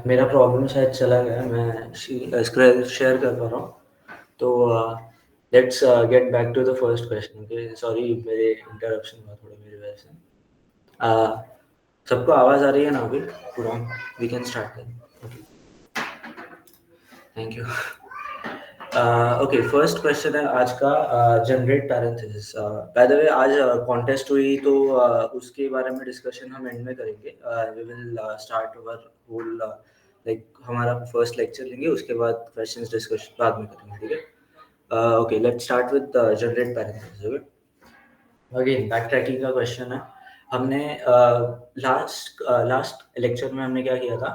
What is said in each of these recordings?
मेरा प्रॉब्लम शायद चला गया, मैं स्क्रीन शेयर कर पा रहा हूँ। तो let's get back to the first question. Okay, sorry मेरे इंटरप्शन हुआ थोड़ा मेरी वजह से। सबको आवाज़ आ रही है ना अभी पूरा? We can start then. Thank you. Okay, first question है आज का, generate parenthesis. By the way आज कॉन्टेस्ट हुई तो उसके बारे में डिस्कशन हम एंड में करेंगे। We will start our whole, like हमारा फर्स्ट लेक्चर लेंगे, उसके बाद क्वेश्चंस डिस्कशन बाद में करेंगे, ठीक है? Okay, let's start with generate parenthesis. Again back tracking का क्वेश्चन है। हमने लास्ट लेक्चर में हमने क्या किया था,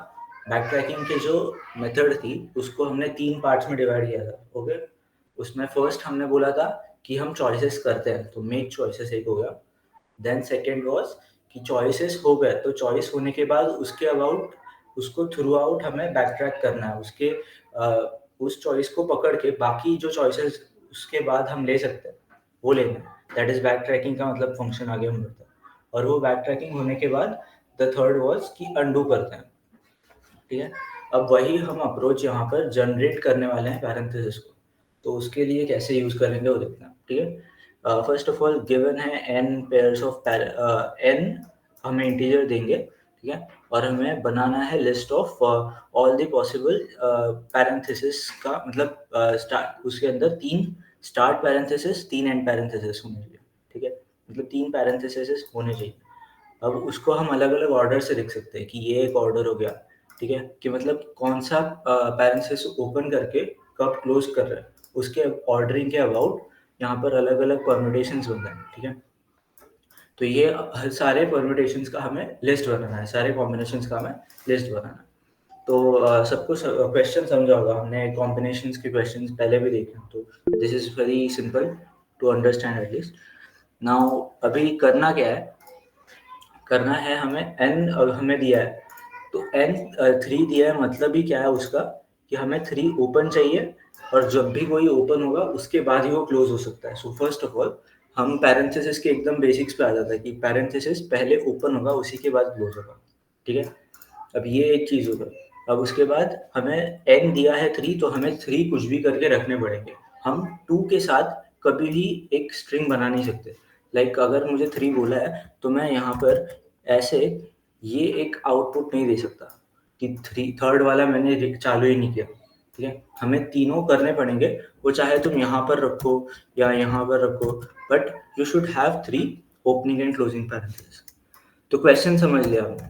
बैक ट्रैकिंग की जो मेथड थी उसको हमने 3 पार्ट्स में डिवाइड किया था। ओके, उसमें फर्स्ट हमने बोला था कि हम चॉइसेस करते हैं, तो मेक चॉइसेस एक हो गया। देन सेकेंड वाज कि चॉइसेस हो गए तो चॉइस होने के बाद उसके अबाउट उसको थ्रू आउट हमें बैक ट्रैक करना है, उसके उस चॉइस को पकड़ के बाकी जो चॉइसेस उसके बाद हम ले सकते हैं वो लेना है। दैट इज बैक ट्रैकिंग का मतलब फंक्शन आगे हम करते हैं। और वो बैक ट्रैकिंग होने के बाद द थर्ड वाज कि अनडू करते हैं, ठीक है? अब वही हम अप्रोच यहाँ पर जनरेट करने वाले हैं पैरेंथेसिस को, तो उसके लिए कैसे यूज करेंगे वो देखना, ठीक है? फर्स्ट ऑफ ऑल गिवन है n पेयर्स ऑफ n, हमें इंटीजर देंगे, ठीक है? और हमें बनाना है list of all the possible parenthesis का, मतलब स्टार्ट उसके अंदर 3 स्टार्ट पैरेंथेसिस 3 एंड पैरेंथेसिस होने चाहिए, ठीक है? मतलब 3 पैरेंथेसिस होने चाहिए। अब उसको हम अलग-अलग ऑर्डर से लिख सकते हैं कि ये एक ऑर्डर हो गया, ठीक है? कि मतलब कौन-सा पैरेंथेसिस ओपन करके कब क्लोज़ कर रहा है, उसके ऑर्डरिंग के अबाउट यहाँ पर अलग-अलग परम्यूटेशंस बन रहे हैं, ठीक है? तो ये सारे परम्यूटेशंस का हमें लिस्ट बनाना है, सारे कॉम्बिनेशंस का हमें लिस्ट बनाना है। तो सबको क्वेश्चन समझा होगा, हमने कॉम्बिनेशंस के क्वेश्चंस पहले भी देखे हैं, तो this is very simple to understand at least. Now अभी करना क्या है, करना है हमें n हमें दिया है, तो n 3 दिया है, मतलब ही क्या है उसका कि हमें 3 ओपन चाहिए और जब भी कोई ओपन होगा उसके बाद ही वो क्लोज हो सकता है। सो फर्स्ट ऑफ ऑल हम पैरेंथेसिस के एकदम बेसिक्स पे आ जाता है कि पैरेंथेसिस पहले ओपन होगा उसी के बाद क्लोज होगा, ठीक है? अब ये एक चीज़ होगा। अब उसके बाद हमें n दिया है 3, तो हमें 3 कुछ भी करके रखने पड़ेंगे। हम 2 के साथ कभी भी एक स्ट्रिंग बना नहीं सकते। लाइक अगर मुझे 3 बोला है तो मैं यहाँ पर ऐसे ये एक आउटपुट नहीं दे सकता कि 3 थर्ड वाला मैंने चालू ही नहीं किया, ठीक है? हमें तीनों करने पड़ेंगे, वो चाहे तुम यहाँ पर रखो या यहाँ पर रखो, but you should have 3 opening and closing parenthesis. तो क्वेश्चन समझ लिया हमने,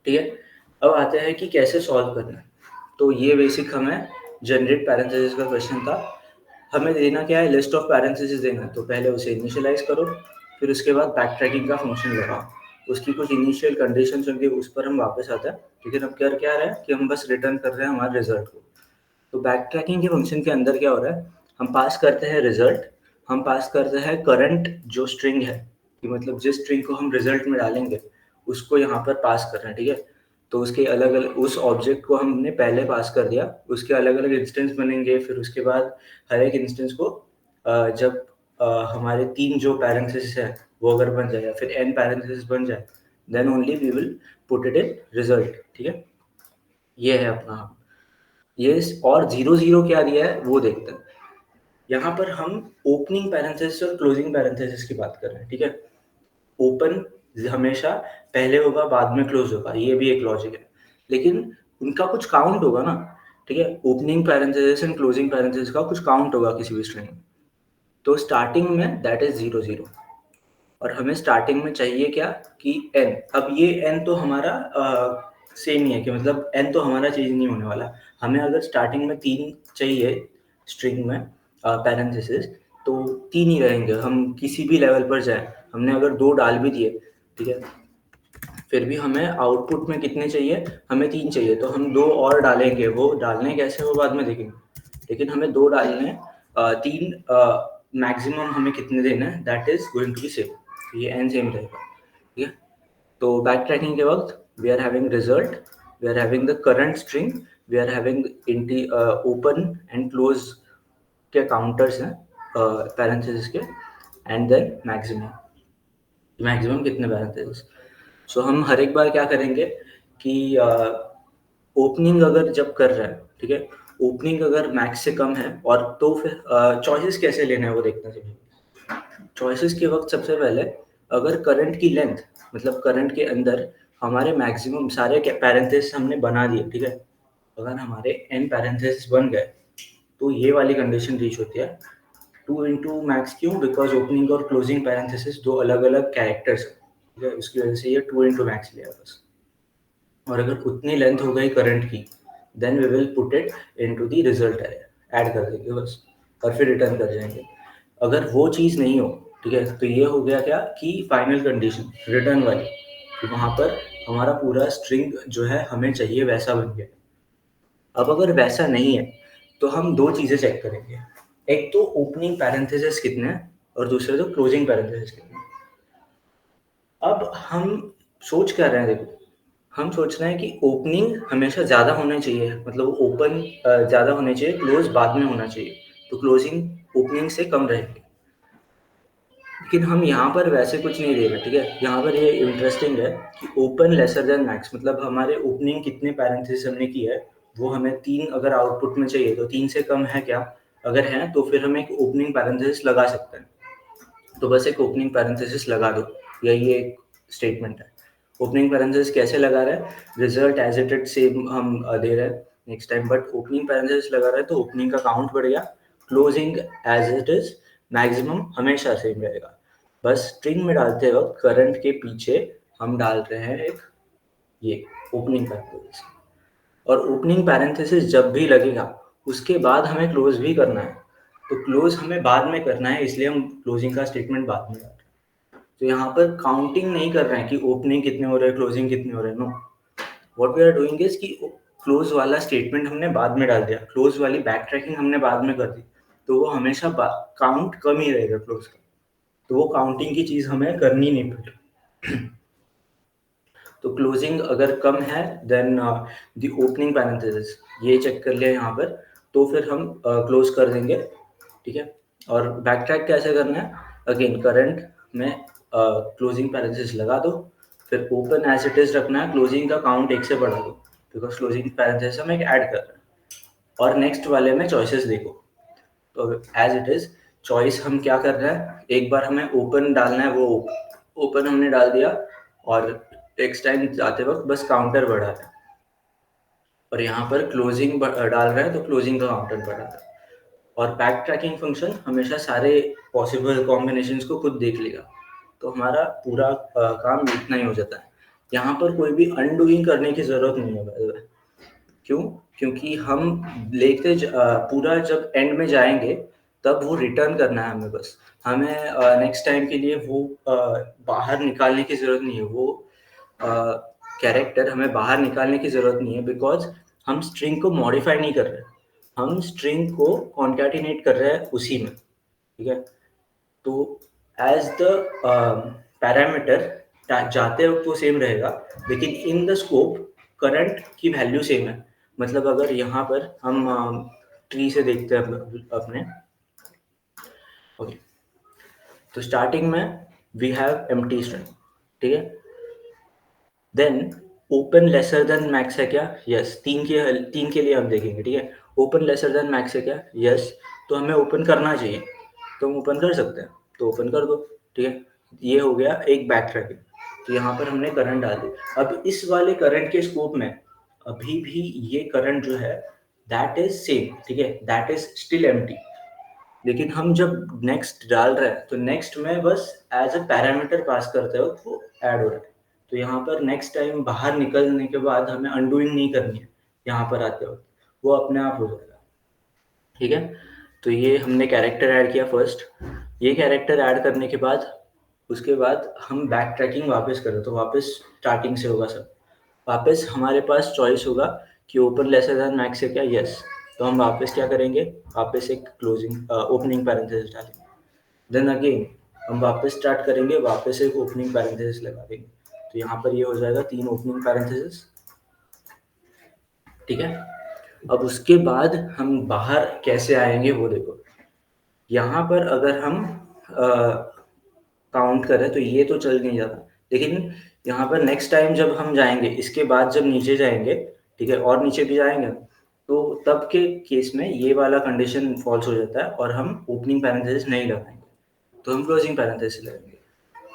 ठीक है? अब आते हैं कि कैसे सॉल्व करना है। तो ये बेसिक हमें जनरेट पैरेंथेसिस का क्वेश्चन था। हमें देना क्या है, लिस्ट ऑफ पैरेंथेसिस देना है, तो पहले उसे इनिशियलाइज करो, फिर उसके बाद बैक ट्रैकिंग का फंक्शन लगाओ, उसकी कुछ इनिशियल कंडीशंस होंगी, उस पर हम वापस आते हैं। लेकिन अब कर क्या रहा है कि हम बस रिटर्न कर रहे हैं हमारे रिजल्ट को। तो बैक ट्रैकिंग के फंक्शन के अंदर क्या हो रहा है, हम पास करते हैं रिजल्ट, हम पास करते हैं करंट जो स्ट्रिंग है, कि मतलब जिस स्ट्रिंग को हम रिजल्ट में डालेंगे उसको यहाँ पर पास कर रहे हैं, ठीक है? तो उसके अलग अलग उस ऑब्जेक्ट को हमने पहले पास कर दिया, उसके अलग अलग इंस्टेंस बनेंगे, फिर उसके बाद हर एक इंस्टेंस को जब हमारे 3 जो पैरेंथेसिस है वो अगर बन जाए या फिर n पैरेंथेसिस बन जाए, then only we will put it in result, ठीक है? ये है अपना। ये और 0 क्या दिया है वो देखते हैं। यहाँ पर हम ओपनिंग पैरेंथेसिस और क्लोजिंग पैरेंथेसिस की बात कर रहे हैं, ठीक है? ओपन हमेशा पहले होगा बाद में क्लोज होगा, ये भी एक लॉजिक है, लेकिन उनका कुछ काउंट होगा ना, ठीक है? Opening parenthesis and closing parenthesis का कुछ काउंट होगा किसी भी स्ट्रिंग में। तो स्टार्टिंग में दैट इज 0 और हमें स्टार्टिंग में चाहिए क्या कि n। अब ये n तो हमारा सेम ही है कि मतलब n तो हमारा चेंज नहीं होने वाला। हमें अगर स्टार्टिंग में 3 चाहिए स्ट्रिंग में पैरेंथेसिस, तो 3 ही रहेंगे, हम किसी भी लेवल पर जाए। हमने अगर 2 डाल भी दिए, ठीक है, फिर भी हमें आउटपुट में कितने चाहिए, हमें 3 चाहिए, तो हम 2 और डालेंगे। वो डालने कैसे वो बाद में देखेंगे, लेकिन हमें 2 डालने हैं। 3 मैक्सिमम हमें कितने देना है, that is going to be same, ये एन सेम रहेगा, ठीक है? तो बैक ट्रैकिंग के वक्त we are having result, we are having the current string, we are having open and close के काउंटर्स हैं पैरेंथेसिस के, एंड देन मैक्सिमम कितने पैरेंथेसिस। सो हम हर एक बार क्या करेंगे कि ओपनिंग अगर जब कर रहा है, ठीक है, ओपनिंग अगर मैक्स से कम है और तो फिर चॉइसेस कैसे लेना है वो देखना चाहिए। चॉइसेस के वक्त सबसे पहले अगर करंट की लेंथ, मतलब करंट के अंदर हमारे मैक्सिमम सारे पैरेंथेसिस हमने बना दिए, ठीक है, अगर हमारे n पैरेंथेसिस बन गए तो ये वाली कंडीशन रीच होती है 2 इंटू मैक्स। क्यों? बिकॉज ओपनिंग और क्लोजिंग पैरेंथेसिस दो अलग अलग कैरेक्टर्स हैं, ठीक है, उसकी वजह से ये 2 इंटू मैक्स लिया बस। और अगर उतनी लेंथ हो गई करंट की, then we will put it into the result area, add कर देंगे बस, और फिर रिटर्न कर जाएंगे। अगर वो चीज़ नहीं हो, ठीक है, तो ये हो गया क्या कि फाइनल कंडीशन रिटर्न वाली, कि वहाँ पर हमारा पूरा स्ट्रिंग जो है हमें चाहिए वैसा बन गया। अब अगर वैसा नहीं है तो हम दो चीज़ें चेक करेंगे, एक तो ओपनिंग पैरेंथेसिस कितने हैं और दूसरे तो क्लोजिंग पैरेंथेसिस कितने हैं। अब हम सोच क्या रहे हैं, देखो, हम सोच रहे हैं कि ओपनिंग हमेशा ज़्यादा होना चाहिए, मतलब ओपन ज़्यादा होने चाहिए, क्लोज बाद में होना चाहिए, तो क्लोजिंग ओपनिंग से कम रहेगी। लेकिन हम यहाँ पर वैसे कुछ नहीं दे रहे, ठीक है, यहाँ पर ये इंटरेस्टिंग है कि ओपन लेसर देन मैक्स, मतलब हमारे ओपनिंग कितने पैरेंथेसिस हमने की है वो हमें 3 अगर आउटपुट में चाहिए तो 3 से कम है क्या, अगर है तो फिर हम एक ओपनिंग पैरेंथेसिस लगा सकते हैं। तो बस एक ओपनिंग पैरेंथेसिस लगा दो, यही एक स्टेटमेंट है। ओपनिंग पैरेंथेसिस कैसे लगा रहे हैं, result as it is same हम दे रहे हैं next time, but opening parenthesis लगा रहे हैं तो ओपनिंग का काउंट बढ़ गया, closing as it is maximum हमेशा सेम रहेगा। बस स्ट्रिंग में डालते वक्त करंट के पीछे हम डाल रहे हैं एक ये ओपनिंग पैरेंथेसिस, और ओपनिंग पैरेंथेसिस जब भी लगेगा उसके बाद हमें क्लोज भी करना है, तो क्लोज हमें बाद में करना है, इसलिए हम क्लोजिंग का स्टेटमेंट बाद में डाल रहे हैं। तो यहाँ पर काउंटिंग नहीं कर रहे हैं कि ओपनिंग कितने हो रहे हैं, क्लोजिंग कितने हो रहे हैं, no, what we are doing is कि क्लोज वाला स्टेटमेंट हमने बाद में डाल दिया, क्लोज वाली बैक ट्रैकिंग हमने बाद में कर दी, तो वो हमेशा काउंट कम ही रहेगा क्लोज का, तो वो काउंटिंग की चीज हमें करनी नहीं पड़ती। तो क्लोजिंग अगर कम है देन द ओपनिंग पैरेंथेसिस ये चेक कर लिया यहाँ पर, तो फिर हम क्लोज कर देंगे, ठीक है। और बैक ट्रैक कैसे करना है, अगेन करंट में क्लोजिंग पैरेंथेसिस लगा दो, फिर ओपन एज इट इज रखना है, क्लोजिंग का काउंट 1 से बढ़ा दो, बिकॉज क्लोजिंग पैरेंथेसिस हम एक ऐड कर रहे हैं। और नेक्स्ट वाले में चॉइसेस देखो, तो एज इट इज चॉइस हम क्या कर रहे हैं, एक बार हमें ओपन डालना है, वो ओपन हमने डाल दिया, और नेक्स्ट टाइम जाते वक्त बस काउंटर बढ़ा रहे हैं, और यहाँ पर क्लोजिंग डाल रहे हैं तो क्लोजिंग का काउंटर बढ़ा रहे हैं। और बैक ट्रैकिंग फंक्शन हमेशा सारे पॉसिबल कॉम्बिनेशंस को खुद देख लेगा, तो हमारा पूरा काम इतना ही हो जाता है। यहाँ पर कोई भी अनडूइंग करने की जरूरत नहीं है by the way। क्यों? क्योंकि हम पूरा जब एंड में जाएंगे तब वो रिटर्न करना है हमें, बस हमें नेक्स्ट टाइम के लिए वो बाहर निकालने की जरूरत नहीं है, वो कैरेक्टर हमें बाहर निकालने की जरूरत नहीं है, बिकॉज हम स्ट्रिंग को मॉडिफाई नहीं कर रहे, हम स्ट्रिंग को कॉन्कैटिनेट कर रहे हैं उसी में, ठीक है। तो एज द पैरामीटर जाते वक्त वो सेम रहेगा, लेकिन इन द स्कोप करंट की वैल्यू सेम है। मतलब अगर यहाँ पर हम ट्री से देखते हैं अपने, ओके, तो स्टार्टिंग में वी हैव एम्प्टी स्ट्रिंग, ठीक है, then open lesser than max है क्या, यस, तीन के लिए हम देखेंगे, ठीक है। ओपन लेसर देन मैक्स है क्या, यस, तो हमें ओपन करना चाहिए, तो हम ओपन कर सकते हैं, तो ओपन कर दो, ठीक है। ये हो गया एक बैक ट्रैकिंग, तो यहाँ पर हमने करंट डाल दी। अब इस वाले करंट के स्कोप में अभी भी ये करंट जो है दैट इज सेम, ठीक है, दैट इज स्टिल एम्प्टी, लेकिन हम जब नेक्स्ट डाल रहे हैं तो नेक्स्ट में बस एज अ पैरामीटर पास करते हो वो ऐड हो रहा है, तो यहाँ पर नेक्स्ट टाइम बाहर निकलने के बाद हमें अनडूइंग नहीं करनी है, यहाँ पर आते वक्त वो अपने आप हो जाएगा, ठीक है। तो ये हमने कैरेक्टर ऐड किया फर्स्ट, ये कैरेक्टर ऐड करने के बाद उसके बाद हम बैक ट्रैकिंग वापस करें, तो वापस स्टार्टिंग से होगा सब, वापस हमारे पास चॉइस होगा कि ओपन लेसर देन मैक्स है क्या, यस, तो हम वापस क्या करेंगे, वापस एक क्लोजिंग ओपनिंग पैरेंथेसिस डालेंगे, देन अगेन हम वापस स्टार्ट करेंगे, वापस एक ओपनिंग पैरेंथेसिस लगा देंगे, तो यहाँ पर ये हो जाएगा 3 ओपनिंग पैरेंथेसिस, ठीक है। अब उसके बाद हम बाहर कैसे आएंगे वो देखो, यहाँ पर अगर हम काउंट करें तो ये तो चल नहीं जाता, लेकिन यहाँ पर नेक्स्ट टाइम जब हम जाएंगे, इसके बाद जब नीचे जाएंगे ठीक है, और नीचे भी जाएंगे तो तब के केस में ये वाला कंडीशन फॉल्स हो जाता है और हम ओपनिंग पैरेंथेसिस नहीं लगाएंगे, तो हम क्लोजिंग पैरेंथेसिस लगाएंगे।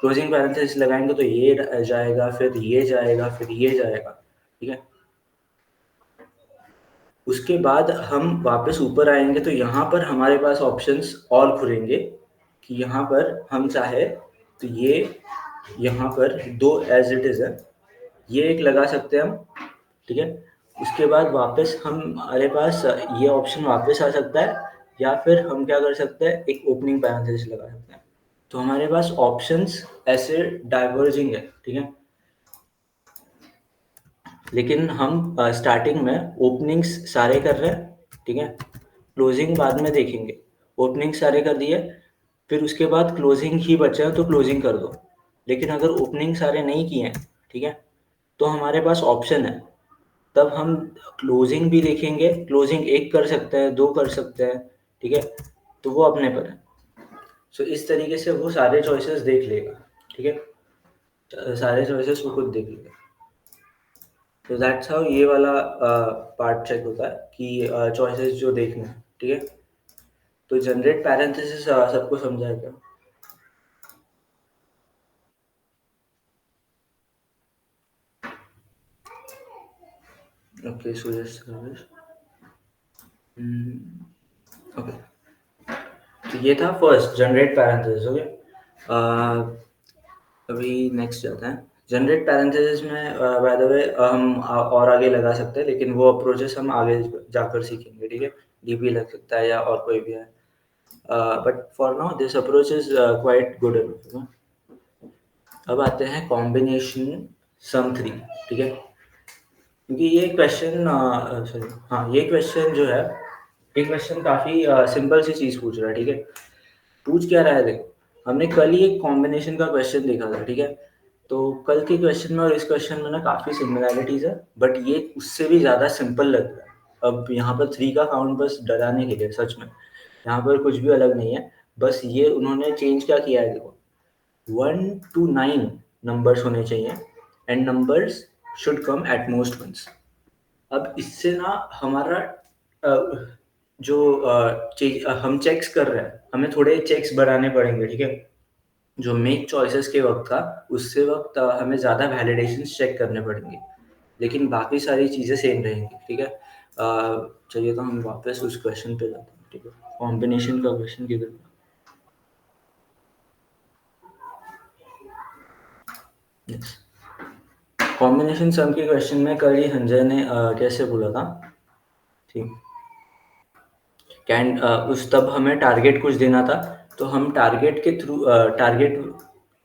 क्लोजिंग पैरेंथेसिस लगाएंगे तो ये जाएगा, फिर ये जाएगा, फिर ये जाएगा, ठीक है। उसके बाद हम वापस ऊपर आएंगे तो यहाँ पर हमारे पास ऑप्शंस और खुलेंगे कि यहाँ पर हम चाहे तो ये यहाँ पर दो एज इट इज़ है, ये एक लगा सकते हैं हम, ठीक है। उसके बाद वापस हमारे पास ये ऑप्शन वापस आ सकता है, या फिर हम क्या कर सकते हैं, एक ओपनिंग पैरेंथेसिस लगा सकते हैं। तो हमारे पास ऑप्शंस ऐसे डाइवर्जिंग है, ठीक है। लेकिन हम स्टार्टिंग में ओपनिंग्स सारे कर रहे हैं, ठीक है। क्लोजिंग बाद में देखेंगे। ओपनिंग सारे कर दिए, फिर उसके बाद क्लोजिंग ही बचा है तो क्लोजिंग कर दो। लेकिन अगर ओपनिंग सारे नहीं किए हैं, ठीक है, तो हमारे पास ऑप्शन है, तब हम क्लोजिंग भी देखेंगे। क्लोजिंग एक कर सकते हैं, दो कर सकते हैं, ठीक है, तो वो अपने पर है। सो इस तरीके से वो सारे चॉइसेस देख लेगा, ठीक है, सारे चॉइसेस वो खुद देख लेगा। तो दैट्स हाउ ये वाला पार्ट चेक होता है कि चॉइसेस जो देखना है, ठीक है। तो जनरेट पैरेंथेसिस सबको समझा है क्या? ओके, सो जस्ट ओके, तो ये था फर्स्ट जनरेट पैरेंथेसिस, ओके। अभी नेक्स्ट जाते हैं। जनरेट पैरेंथेसिस में बाय द वे हम और आगे लगा सकते हैं, लेकिन वो अप्रोचेस हम आगे जाकर सीखेंगे, ठीक है। डीपी लग सकता है या और कोई भी है, but for now this approach is quite good enough. अब आते हैं कॉम्बिनेशन सम थ्री, ठीक है। क्योंकि ये क्वेश्चन सॉरी, हाँ, ये क्वेश्चन जो है, ये क्वेश्चन काफ़ी सिंपल सी चीज़ पूछ रहा है, ठीक है। पूछ क्या रहा है, देखो, हमने कल ही एक कॉम्बिनेशन का क्वेश्चन देखा था, ठीक है। तो कल के क्वेश्चन में और इस क्वेश्चन में ना काफ़ी सिमिलैरिटीज़ है, बट ये उससे भी ज़्यादा सिंपल लग रहा है। अब यहाँ पर थ्री का काउंट बस डराने के लिए, सच में यहाँ पर कुछ भी अलग नहीं है। बस ये उन्होंने चेंज क्या किया है, देखो, 1 to 9 नंबर्स होने चाहिए and numbers should come at most once. अब इससे ना हमारा जो हम चेक्स कर रहे हैं, हमें थोड़े चेक्स बढ़ाने पड़ेंगे, ठीक है। जो मेक चॉइसेस के वक्त था, उससे वक्त हमें ज़्यादा वैलिडेशन चेक करने पड़ेंगे, लेकिन बाकी सारी चीज़ें सेम रहेंगी, ठीक है। चलिए, तो हम वापस उस क्वेश्चन पे जाते हैं, ठीक है। कॉम्बिनेशन का क्वेश्चन किधर था? यस, कॉम्बिनेशन सम के क्वेश्चन में कल ही संजय ने कैसे बोला था, ठीक। कैन उस तब हमें टारगेट कुछ देना था, तो हम टारगेट के थ्रू टारगेट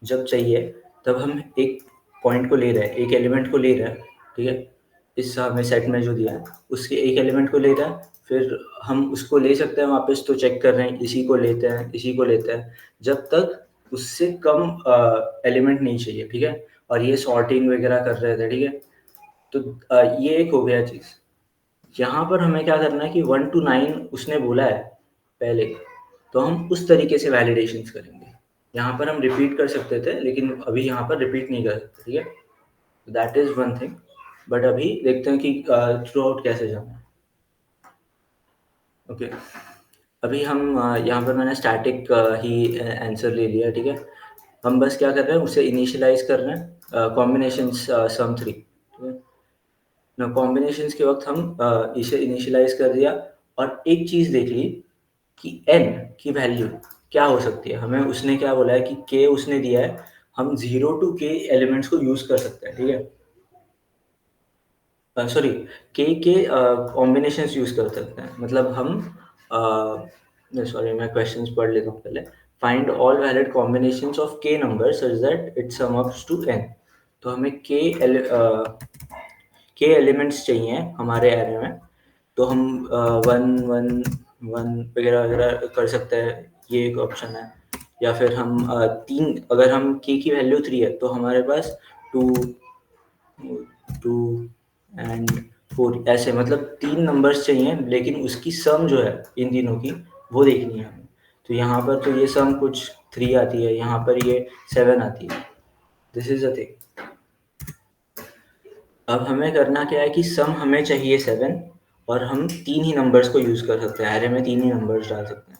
जब चाहिए तब हम एक पॉइंट को ले रहे हैं, एक एलिमेंट को ले रहे हैं, ठीक है। इस हमें सेट में जो दिया है उसके एक एलिमेंट को ले रहा है, फिर हम उसको ले सकते हैं वापस, तो चेक कर रहे हैं, इसी को लेते हैं, इसी को लेते हैं, जब तक उससे कम एलिमेंट नहीं चाहिए, ठीक है। और ये सॉर्टिंग वगैरह कर रहे थे, ठीक है। तो ये एक हो गया चीज़। यहाँ पर हमें क्या करना है कि 1 to 9 उसने बोला है पहले, तो हम उस तरीके से वैलिडेशंस करेंगे। यहाँ पर हम रिपीट कर सकते थे, लेकिन अभी यहाँ पर रिपीट नहीं कर सकते, ठीक है। That is one thing, but अभी देखते हैं कि थ्रू आउट कैसे जाना है, ओके। अभी हम यहाँ पर मैंने स्टैटिक ही आंसर ले लिया, ठीक है। हम बस क्या कर रहे हैं, उसे इनिशियलाइज कर रहे हैं, कॉम्बिनेशंस सम थ्री, ठीक है ना। कॉम्बिनेशंस के वक्त हम इसे इनिशियलाइज कर दिया, और एक चीज़ देख ली कि n की वैल्यू क्या हो सकती है। हमें उसने क्या बोला है कि k उसने दिया है, हम 0 to k एलिमेंट्स को यूज़ कर सकते हैं, ठीक है। सॉरी, k के कॉम्बिनेशंस यूज़ कर सकते हैं, मतलब हम सॉरी, मैं क्वेश्चंस पढ़ लेता हूँ पहले। Find all valid combinations of k numbers such that it sum ups to n। तो हमें k एलिमेंट्स चाहिए हमारे एरे में, तो हम 1 1 1 वगैरह वगैरह कर सकते हैं, ये एक ऑप्शन है। या फिर हम 3, अगर हम k की वैल्यू 3 है तो हमारे पास 2 2 एंड 4, ऐसे मतलब 3 नंबर्स चाहिए, लेकिन उसकी सम जो है इन तीनों की, वो देखनी है हमें। तो यहाँ पर तो ये सम कुछ 3 आती है, यहाँ पर ये 7 आती है। This is a thing. अब हमें करना क्या है कि सम हमें चाहिए 7 और हम 3 ही नंबर्स को यूज़ कर सकते हैं, एरे में 3 ही नंबर्स डाल सकते हैं।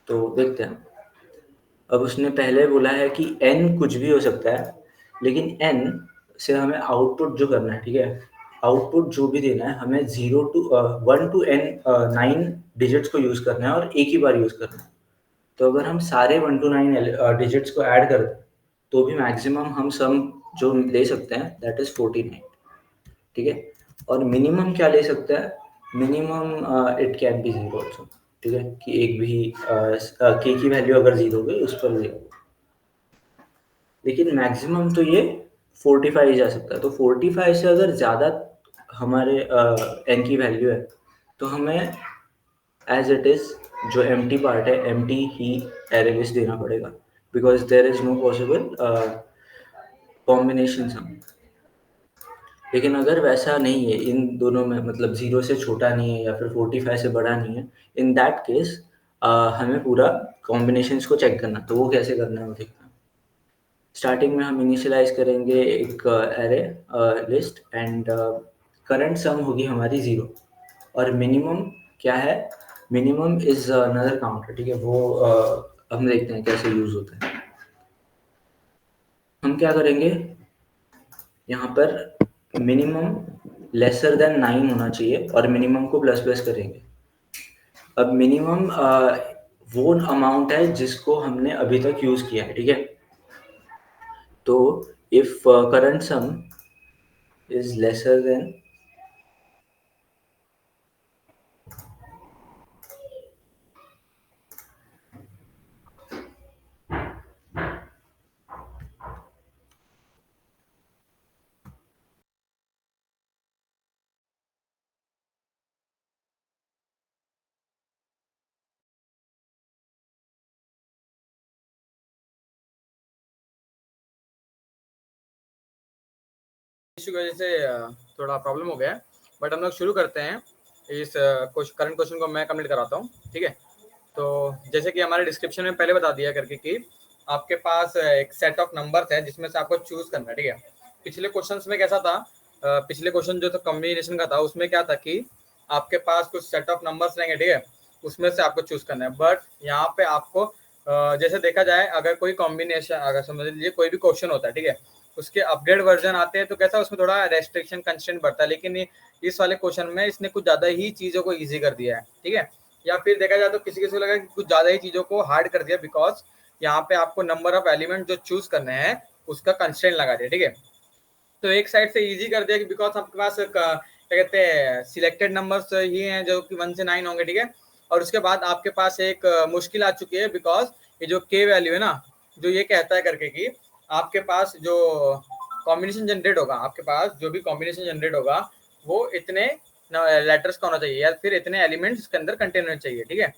तो देखते हैं। अब उसने पहले बोला है कि n कुछ भी हो सकता है, लेकिन n से हमें आउटपुट जो करना है, ठीक है? आउटपुट जो भी देना है हमें 1 टू n 9 डिजिट्स को यूज़ करना है और एक ही बार यूज़ करना है। तो अगर हम सारे 1 टू 9 डिजिट्स को ऐड कर दें, तो भी मैक्सिमम हम सम जो ले सकते हैं दैट इज़ 49, ठीक है? और मिनिमम क्या ले सकता है? Minimum it can be 0 also, ठीक है? कि एक भी k की वैल्यू अगर 0 हुई उस पर 0, लेकिन मैक्सिमम तो ये 45 ही जा सकता है। तो 45 से अगर ज़्यादा हमारे n की वैल्यू है, तो हमें एज इट इज़ जो एम्प्टी पार्ट है, एम्प्टी ही एरे लिस्ट देना पड़ेगा, because there is no possible combination sum. लेकिन अगर वैसा नहीं है, इन दोनों में मतलब 0 से छोटा नहीं है या फिर 45 से बड़ा नहीं है, इन दैट केस हमें पूरा कॉम्बिनेशंस को चेक करना। तो वो कैसे करना है वो देखना है। स्टार्टिंग में हम इनिशियलाइज करेंगे एक एरे लिस्ट एंड करंट सम होगी हमारी 0 और मिनिमम क्या है? मिनिमम इज अनदर काउंटर, ठीक है? वो हम देखते हैं कैसे यूज होता है। हम क्या करेंगे यहाँ पर, मिनिमम लेसर देन 9 होना चाहिए और मिनिमम को प्लस प्लस करेंगे। अब मिनिमम वो अमाउंट है जिसको हमने अभी तक यूज किया है, ठीक है? तो if current some is lesser than, issue की वजह से थोड़ा प्रॉब्लम हो गया है, बट हम लोग शुरू करते हैं। इस करंट क्वेश्चन को मैं कंप्लीट कराता हूँ, ठीक है? तो जैसे कि हमारे डिस्क्रिप्शन में पहले बता दिया करके कि आपके पास एक सेट ऑफ नंबर्स है जिसमें से आपको चूज करना है, ठीक है? पिछले क्वेश्चंस में कैसा था? पिछले क्वेश्चन जो था कॉम्बिनेशन का था, उसमें क्या था कि आपके पास कुछ सेट ऑफ नंबर्स रहेंगे, ठीक है? उसमें से आपको चूज करना है। बट यहाँ पे आपको जैसे देखा जाए, अगर कोई कॉम्बिनेशन, अगर समझ लीजिए कोई भी क्वेश्चन होता है, ठीक है, उसके अपडेट वर्जन आते हैं तो कैसा उसमें थोड़ा रेस्ट्रिक्शन कंस्ट्रेंट बढ़ता है, लेकिन इस वाले क्वेश्चन में इसने कुछ ज्यादा ही चीजों को इजी कर दिया है, ठीक है? या फिर देखा जाए तो किसी किसी को लगा कि कुछ ज्यादा ही चीजों को हार्ड कर दिया, बिकॉज यहाँ पे आपको नंबर ऑफ एलिमेंट जो चूज करने हैं उसका कंस्ट्रेंट लगा दिया, ठीक है? तो एक साइड से इजी कर दिया कि बिकॉज आपके पास क्या कहते हैं सिलेक्टेड नंबर्स ही हैं जो कि 1 से 9 होंगे, ठीक है? और उसके बाद आपके पास एक मुश्किल आ चुकी है, बिकॉज ये जो के वैल्यू है ना, जो ये कहता है करके कि आपके पास जो कॉम्बिनेशन जनरेट होगा, आपके पास जो भी कॉम्बिनेशन जनरेट होगा वो इतने लेटर्स का होना चाहिए या फिर इतने एलिमेंट्स इसके अंदर कंटेन होने चाहिए, ठीक है?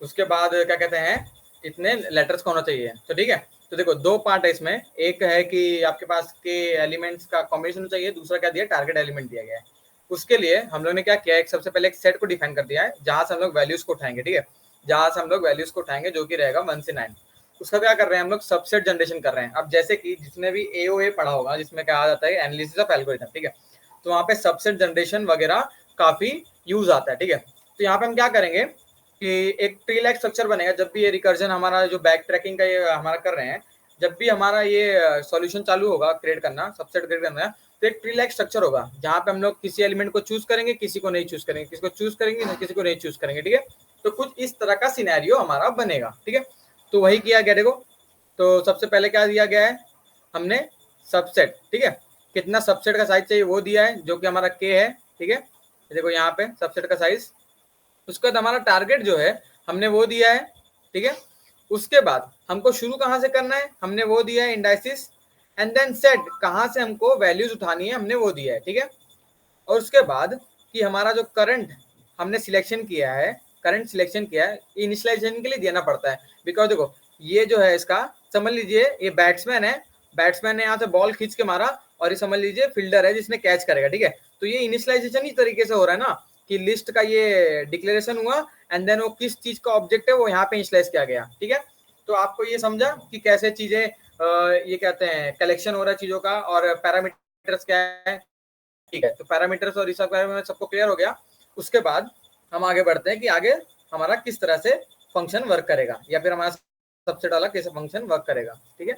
उसके बाद क्या कहते हैं इतने लेटर्स का होना चाहिए, तो ठीक है? तो देखो दो पार्ट है इसमें, एक है कि आपके पास के एलिमेंट्स का कॉम्बिनेशन चाहिए, दूसरा क्या दिया, टारगेट एलिमेंट दिया गया है। उसके लिए हम लोग ने क्या किया, एक सबसे पहले एक सेट को डिफाइन कर दिया है जहां से हम लोग वैल्यूज को उठाएंगे, ठीक है? जहां से हम लोग वैल्यूज को उठाएंगे जो कि रहेगा 1 से 9। उसका क्या कर रहे हैं हम लोग, सबसेट जनरेशन कर रहे हैं। अब जैसे कि जिसने भी एओए पढ़ा होगा, जिसमें कहा जाता है एनालिसिस ऑफ एल्गोरिथम, ठीक है? तो वहाँ पे सबसेट जनरेशन वगैरह काफी यूज आता है, ठीक है? तो यहाँ पे हम क्या करेंगे कि एक ट्री लाइक स्ट्रक्चर बनेगा जब भी ये रिकर्जन हमारा जो बैक ट्रैकिंग का ये हमारा कर रहे हैं, जब भी हमारा ये सॉल्यूशन चालू होगा क्रिएट करना, सबसेट क्रिएट करना, तो एक ट्री लाइक स्ट्रक्चर होगा जहाँ पे हम लोग किसी एलिमेंट को चूज करेंगे, किसी को नहीं चूज करेंगे, किसी को चूज करेंगे, किसी को नहीं चूज करेंगे, ठीक है? तो कुछ इस तरह का सिनेरियो हमारा बनेगा, ठीक है? तो वही किया गया। देखो तो सबसे पहले क्या दिया गया है हमने, सबसेट, ठीक है? कितना सबसेट का साइज चाहिए वो दिया है जो कि हमारा के है, ठीक है? देखो यहाँ पे सबसेट का साइज। उसके बाद हमारा टारगेट जो है हमने वो दिया है, ठीक है? उसके बाद हमको शुरू कहाँ से करना है, हमने वो दिया है इंडाइसिस, एंड देन सेट कहाँ से हमको वैल्यूज उठानी है हमने वो दिया है, ठीक है? और उसके बाद कि हमारा जो करंट हमने सिलेक्शन किया है, करंट सिलेक्शन किया है, इनिशियलाइजेशन के लिए देना पड़ता है। बिकॉज देखो ये जो है इसका समझ लीजिए ये बैट्समैन है, बैट्समैन ने यहाँ से बॉल खींच के मारा और ये समझ लीजिए फील्डर है जिसने कैच करेगा, ठीक है? तो ये इनिशियलाइजेशन इस तरीके से हो रहा है ना कि लिस्ट का ये डिक्लेरेशन हुआ एंड देन वो किस चीज का ऑब्जेक्ट है वो यहाँ पे इनिशियलाइज किया गया, ठीक है? तो आपको ये समझा कि कैसे चीजें ये कहते हैं कलेक्शन हो रहा है चीजों का, और पैरामीटर्स क्या है, ठीक है। तो पैरामीटर्स और इस सब बारे में सबको क्लियर हो गया। उसके बाद हम आगे बढ़ते हैं कि आगे हमारा किस तरह से फंक्शन वर्क करेगा, या फिर हमारा सबसेट वाला कैसे फंक्शन वर्क करेगा, ठीक है।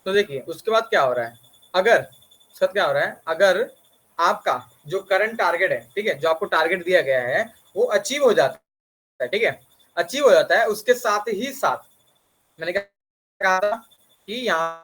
तो देखिए उसके बाद क्या हो रहा है, अगर सर क्या हो रहा है, अगर आपका जो करंट टारगेट है, ठीक है, जो आपको टारगेट दिया गया है वो अचीव हो जाता है, ठीक है, अचीव हो जाता है, उसके साथ ही साथ मैंने क्या कहा था कि यहाँ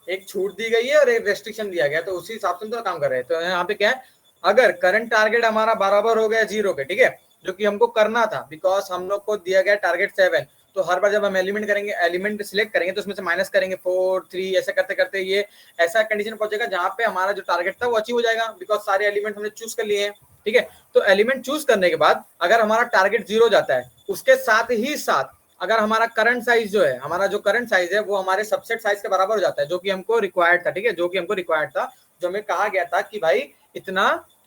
एक छूट दी गई है और एक रेस्ट्रिक्शन दिया गया है, तो उसी हिसाब से हम तो काम कर रहे हैं। तो यहाँ पे क्या है, अगर करंट टारगेट हमारा बराबर हो गया 0 के, ठीक है, जो कि हमको करना था, बिकॉज हम लोग को दिया गया टारगेट 7, तो हर बार जब हम एलिमेंट करेंगे, एलिमेंट सिलेक्ट करेंगे, तो उसमें से माइनस करेंगे 4 3 ऐसे करते करते ये ऐसा कंडीशन पहुंचेगा जहां पे हमारा जो टारगेट था वो अचीव हो जाएगा, बिकॉज सारे एलिमेंट हमने चूज कर लिए हैं, ठीक है। तो एलिमेंट चूज करने के बाद अगर हमारा टारगेट 0 जाता है, उसके साथ ही साथ अगर हमारा करंट साइज जो है, हमारा जो करंट साइज है वो हमारे सबसेट साइज के बराबर हो जाता है, जो कि हमको रिक्वायर्ड था, ठीक है, जो कि हमको रिक्वायर्ड था, जो हमें कहा गया था कि भाई इतना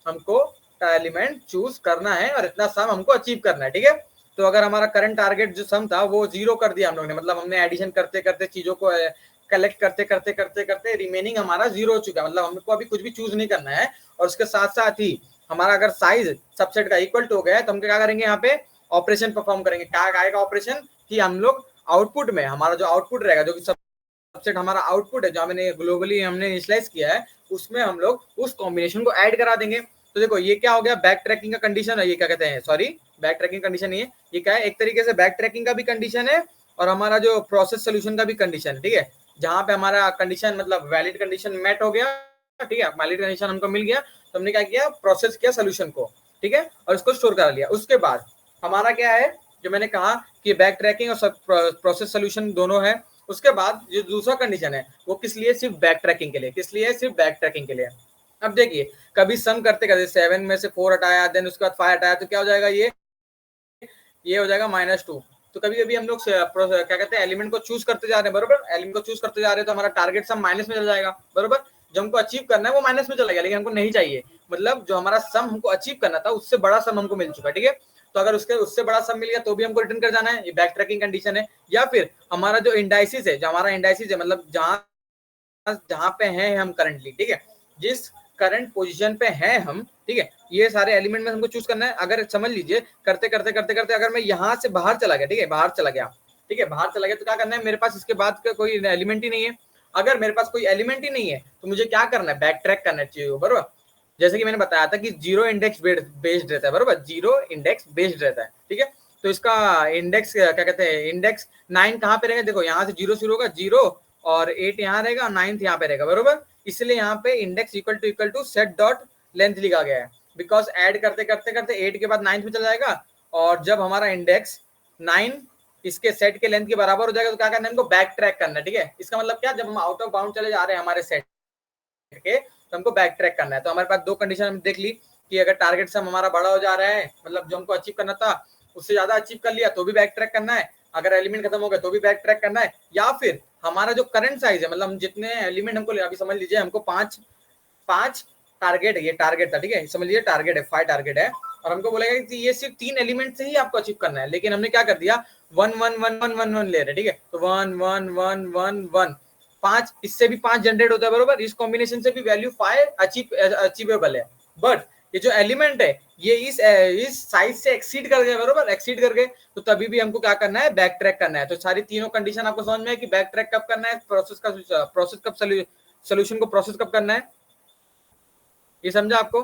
हमको एलिमेंट चूज करना है और इतना सम हमको अचीव करना है, ठीक है। तो अगर हमारा करंट टारगेट जो सम था वो 0 कर दिया हम लोग ने, मतलब हमने एडिशन करते करते चीजों को कलेक्ट करते करते करते करते रिमेनिंग हमारा 0 हो चुका है, मतलब हमको अभी कुछ भी चूज नहीं करना है, और उसके साथ साथ ही हमारा अगर साइज सबसेट का इक्वल टू हो गया है, तो हम क्या करेंगे, यहाँ पे ऑपरेशन परफॉर्म करेंगे। क्या आएगा ऑपरेशन, कि हम लोग आउटपुट में हमारा जो आउटपुट रहेगा, जो कि सबसेट हमारा आउटपुट है, जो हमने ग्लोबली हमने इनिशियलाइज किया है, उसमें हम लोग उस कॉम्बिनेशन को ऐड करा देंगे। तो देखो ये क्या हो गया, बैक ट्रैकिंग का कंडीशन है, ये क्या कहते हैं, सॉरी बैक ट्रैकिंग कंडीशन नहीं है, ये क्या है, एक तरीके से बैक ट्रैकिंग का भी कंडीशन है और हमारा जो प्रोसेस सोल्यूशन का भी कंडीशन है, ठीक है, जहां पे हमारा कंडीशन मतलब वैलिड कंडीशन मेट हो गया, ठीक है, वैलिड कंडीशन हमको मिल गया, तो हमने क्या किया, प्रोसेस किया सोल्यूशन को, ठीक है, और उसको स्टोर कर लिया। उसके बाद हमारा क्या है, जो मैंने कहा कि बैक ट्रैकिंग और प्रोसेस सोल्यूशन दोनों है। उसके बाद जो दूसरा कंडीशन है वो किस लिए, सिर्फ बैक ट्रैकिंग के लिए, किस लिए, सिर्फ बैक ट्रैकिंग के लिए। अब देखिए कभी सम करते करते 7 में से 4 हटाया, देन उसके बाद 5 हटाया, तो क्या हो जाएगा, ये हो जाएगा -2। तो कभी कभी हम लोग क्या कहते हैं, एलिमेंट को चूज करते जा रहे हैं, बरोबर, एलिमेंट को चूज करते जा रहे हैं, तो हमारा टारगेट सम माइनस में चला जाएगा, बरोबर, जो हमको अचीव करना है वो माइनस में चला गया, लेकिन हमको नहीं चाहिए, मतलब जो हमारा सम हमको अचीव करना था उससे बड़ा सम हमको मिल चुका है, ठीक है। तो अगर उससे बड़ा सम मिल गया तो भी हमको रिटर्न कर जाना है, ये बैक ट्रैकिंग कंडीशन है। या फिर हमारा जो इंडाइसिस है, जो हमारा इंडाइसिस है, मतलब जहां पे हैं हम करंटली, ठीक है, जिस करंट पोजीशन पे हैं हम, ठीक है, ये सारे एलिमेंट में हमको चूज करना है। अगर समझ लीजिए करते करते करते करते अगर मैं यहाँ से बाहर चला गया, ठीक है, बाहर चला गया, ठीक है, बाहर चला गया, तो क्या करना है, मेरे पास इसके बाद का कोई एलिमेंट ही नहीं है। अगर मेरे पास कोई एलिमेंट ही नहीं है तो मुझे क्या करना है, बैक ट्रैक करना चाहिए, बरोबर। जैसे कि मैंने बताया था कि 0 इंडेक्स बेस्ड रहता है, बरोबर, 0 इंडेक्स बेस्ड रहता है, ठीक है। तो इसका इंडेक्स क्या कहते हैं, इंडेक्स 9 कहाँ पे रहेगा, देखो यहाँ से 0 शुरू होगा, 0 और 8 यहाँ रहेगा, 9 यहाँ पे रहेगा, बरोबर। इसलिए यहाँ पे index equal to set dot length लिखा गया है, बिकॉज ऐड करते करते करते 8 के बाद 9 में चला जाएगा, और जब हमारा इंडेक्स 9 इसके सेट के लेंथ के बराबर हो जाएगा तो क्या करना है, हमको बैक ट्रैक करना है, ठीक है। इसका मतलब क्या, जब हम आउट ऑफ बाउंड चले जा रहे हैं हमारे सेट के, तो हमको बैक ट्रैक करना है। तो हमारे पास दो कंडीशन हम देख ली कि अगर टारगेट सम हमारा बड़ा हो जा रहा है, मतलब जो हमको अचीव करना था उससे ज्यादा अचीव कर लिया तो भी बैक ट्रैक करना है, अगर एलिमेंट खत्म हो गया तो भी बैक ट्रैक करना है, या फिर हमारा जो करंट साइज है, मतलब जितने एलिमेंट हमको, अभी समझ लीजिए हमको पांच टारगेट है, ये टारगेट था, ठीक है, समझ लीजिए टारगेट है, 5 टारगेट है, और हमको बोलेगा कि ये सिर्फ 3 एलिमेंट से ही आपको अचीव करना है, लेकिन हमने क्या कर दिया, 1 1 1 1 1 1 ले रहे, ठीक है। तो 1 1 1 1 1 5, इससे भी 5 जनरेट होता है, बरोबर, इस कॉम्बिनेशन से भी वैल्यू 5 अचीवेबल है। बट ये जो एलिमेंट है ये इस साइज से एक्सीड कर गए, बरोबर, एक्सीड कर गए, तो तभी भी हमको क्या करना है, बैक ट्रैक करना है। तो सारी तीनों कंडीशन आपको समझ में है कि बैक ट्रैक कब करना है, प्रोसेस कब सोल्यूशन को प्रोसेस कब करना है, ये समझा आपको।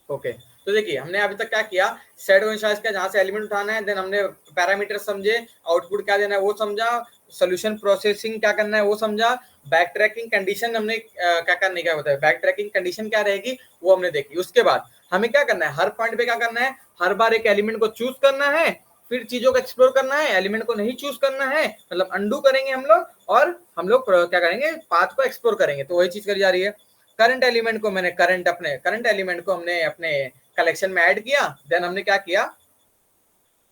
ओके तो देखिए हमने अभी तक क्या किया, सेट इनिशियलाइज किया जहां से एलिमेंट उठाना है, देन हमने पैरामीटर समझे, आउटपुट क्या देना है वो समझा, सोल्यूशन प्रोसेसिंग क्या करना है वो समझा, बैक ट्रैकिंग कंडीशन हमने क्या करने का बताया, बैक ट्रैकिंग कंडीशन क्या रहेगी वो हमने देखी। उसके बाद हमें क्या करना है, हर पॉइंट पे क्या करना है, हर बार एक एलिमेंट को चूज करना है, फिर चीजों को एक्सप्लोर करना है, एलिमेंट को नहीं चूज करना है, मतलब अंडू करेंगे हम लोग, और हम लोग क्या करेंगे, पाथ को एक्सप्लोर करेंगे। तो वही चीज करी जा रही है। करंट एलिमेंट को मैंने करंट एलिमेंट को हमने अपने कलेक्शन में ऐड किया, देन हमने क्या किया,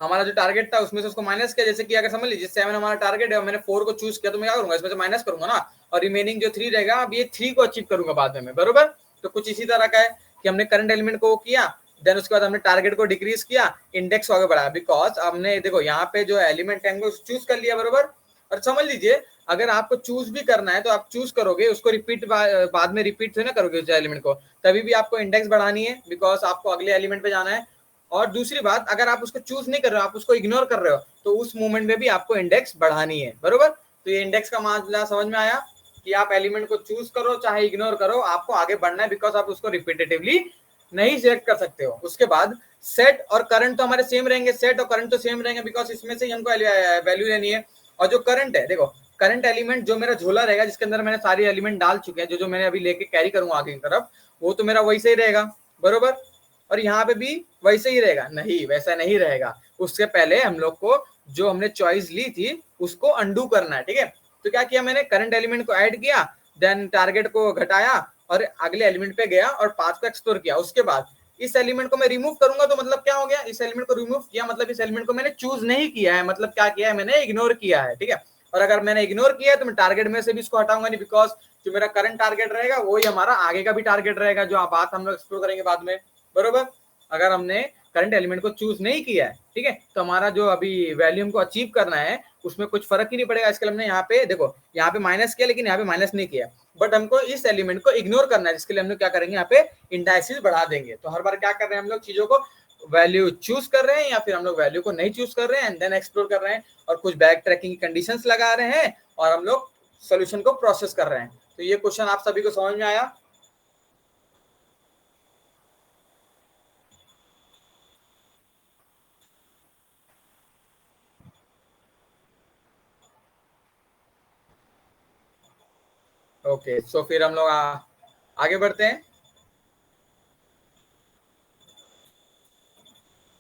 हमारा जो टारगेट था उसमें से उसको माइनस किया। जैसे कि अगर समझ लीजिए 7 हमारा टारगेट है और मैंने 4 को चूज किया, तो मैं क्या करूंगा, इसमें से माइनस करूंगा ना, और रिमेनिंग जो 3 रहेगा अब ये 3 को अचीव करूंगा बाद में, बरोबर। तो कुछ इसी तरह का है कि हमने करंट एलिमेंट को किया, देन उसके बाद हमने टारगेट को डिक्रीज किया, इंडेक्स को आगे बढ़ाया, बिकॉज हमने देखो यहाँ पे जो एलिमेंट है हमको चूज कर लिया बरोबर। और समझ लीजिए अगर आपको चूज भी करना है तो आप चूज करोगे उसको रिपीट बाद में रिपीट से ना करोगे उस एलिमेंट को, तभी भी आपको इंडेक्स बढ़ानी है बिकॉज आपको अगले एलिमेंट पे जाना है। और दूसरी बात, अगर आप उसको चूज नहीं कर रहे हो, आप उसको इग्नोर कर रहे हो, तो उस मूवमेंट में भी आपको इंडेक्स बढ़ानी है बरोबर। तो ये इंडेक्स का मामला समझ में आया कि आप एलिमेंट को चूज करो चाहे इग्नोर करो, आपको आगे बढ़ना है बिकॉज आप उसको रिपीटेटिवली नहीं सिलेक्ट कर सकते हो। उसके बाद सेट और करंट तो हमारे सेम रहेंगे, सेट और करंट तो सेम रहेंगे बिकॉज इसमें से ही हमको वैल्यू लेनी है। और जो करंट है, देखो करंट एलिमेंट जो मेरा झोला रहेगा जिसके अंदर मैंने सारे एलिमेंट डाल चुके हैं, जो मैंने अभी लेके कैरी करूंगा आगे की तरफ, वो तो मेरा वैसे ही रहेगा बरोबर। और यहाँ पे भी वैसे ही रहेगा, नहीं वैसा नहीं रहेगा। उससे पहले हम लोग को जो हमने चॉइस ली थी उसको अंडू करना है, ठीक है। तो क्या किया मैंने, करंट एलिमेंट को ऐड किया, देन टारगेट को घटाया और अगले एलिमेंट पे गया और पाथ को एक्सप्लोर किया। उसके बाद इस एलिमेंट को मैं रिमूव करूंगा तो मतलब क्या हो गया, इस एलिमेंट को रिमूव किया मतलब इस एलिमेंट को मैंने चूज नहीं किया है, मतलब क्या किया है मैंने, इग्नोर किया है, ठीक है। और अगर मैंने इग्नोर किया है तो मैं टारगेट में से भी इसको हटाऊंगा नहीं, बिकॉज जो मेरा करंट टारगेट रहेगा वही हमारा आगे का भी टारगेट रहेगा, जो बात हम लोग एक्सप्लोर करेंगे बाद में बरोबर। अगर हमने करंट एलिमेंट को चूज नहीं किया है, ठीक है, तो हमारा जो अभी वैल्यू हमको अचीव करना है उसमें कुछ फर्क ही नहीं पड़ेगा। इसके लिए हमने यहाँ पे देखो यहाँ पे माइनस किया लेकिन यहाँ पे माइनस नहीं किया, बट हमको इस एलिमेंट को इग्नोर करना है, जिसके लिए हम लोग क्या करेंगे, यहाँ पे इंडाइसिस बढ़ा देंगे। तो हर बार क्या कर रहे हैं हम लोग, चीजों को वैल्यू चूज कर रहे हैं या फिर हम लोग वैल्यू को नहीं चूज कर रहे हैं एंड देन एक्सप्लोर कर रहे हैं और कुछ बैक ट्रैकिंग की कंडीशंस लगा रहे हैं और हम लोग सोल्यूशन को प्रोसेस कर रहे हैं। तो ये क्वेश्चन आप सभी को समझ में आया? ओके, सो फिर हम लोग आगे बढ़ते हैं।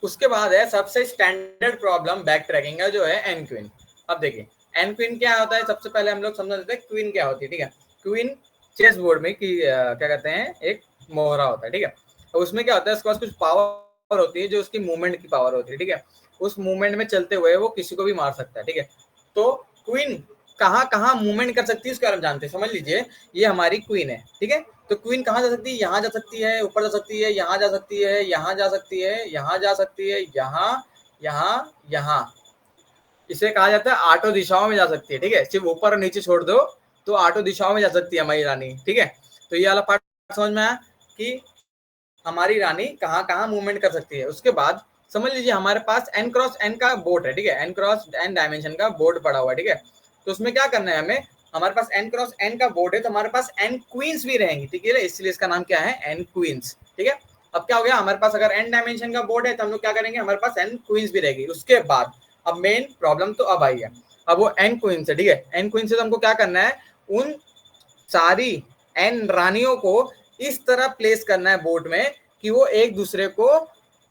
उसके बाद है सबसे स्टैंडर्ड प्रॉब्लम बैक ट्रैकिंग का, जो है एन क्वीन। अब देखिए एन क्वीन क्या होता है, सबसे पहले हम लोग समझ लेते हैं क्वीन क्या होती है, ठीक है। क्वीन चेस बोर्ड में की क्या कहते हैं, एक मोहरा होता है, ठीक है। तो उसमें क्या होता है, उसके पास कुछ पावर होती है जो उसकी मूवमेंट की पावर होती है, ठीक है। उस मूवमेंट में चलते हुए वो किसी को भी मार सकता है, ठीक है। तो क्वीन कहाँ कहाँ मूवमेंट कर सकती है उसके बारे में जानते हैं। समझ लीजिए ये हमारी क्वीन है, ठीक है। तो क्वीन कहाँ जा सकती है, यहाँ जा सकती है, ऊपर जा सकती है, यहाँ जा सकती है, यहाँ जा सकती है, यहाँ जा सकती है, यहाँ यहाँ यहाँ। इसे कहा जाता है आठों दिशाओं में जा सकती है, ठीक है। सिर्फ ऊपर और नीचे छोड़ दो तो आठों दिशाओं में जा सकती है हमारी रानी, ठीक है। तो ये वाला पार्ट समझ में आया कि हमारी रानी कहाँ कहाँ मूवमेंट कर सकती है। उसके बाद समझ लीजिए हमारे पास n क्रॉस n का बोर्ड है, ठीक है। n क्रॉस n डायमेंशन का बोर्ड पड़ा हुआ है, ठीक है। तो उसमें क्या करना है हमें, हमारे पास n क्रॉस n का बोर्ड है तो हमारे पास n क्वींस भी रहेंगी, ठीक है। इसलिए इसका नाम क्या है, n क्वींस, ठीक है। अब क्या हो गया, हमारे पास अगर n डायमेंशन का बोर्ड है तो हम लोग क्या करेंगे, हमारे पास n क्वींस भी रहेगी। उसके बाद अब मेन प्रॉब्लम तो अब आई है, अब वो n क्वींस है, ठीक है। n क्वींस से हमको क्या करना है, उन सारी n रानियों को इस तरह प्लेस करना है बोर्ड में कि वो एक दूसरे को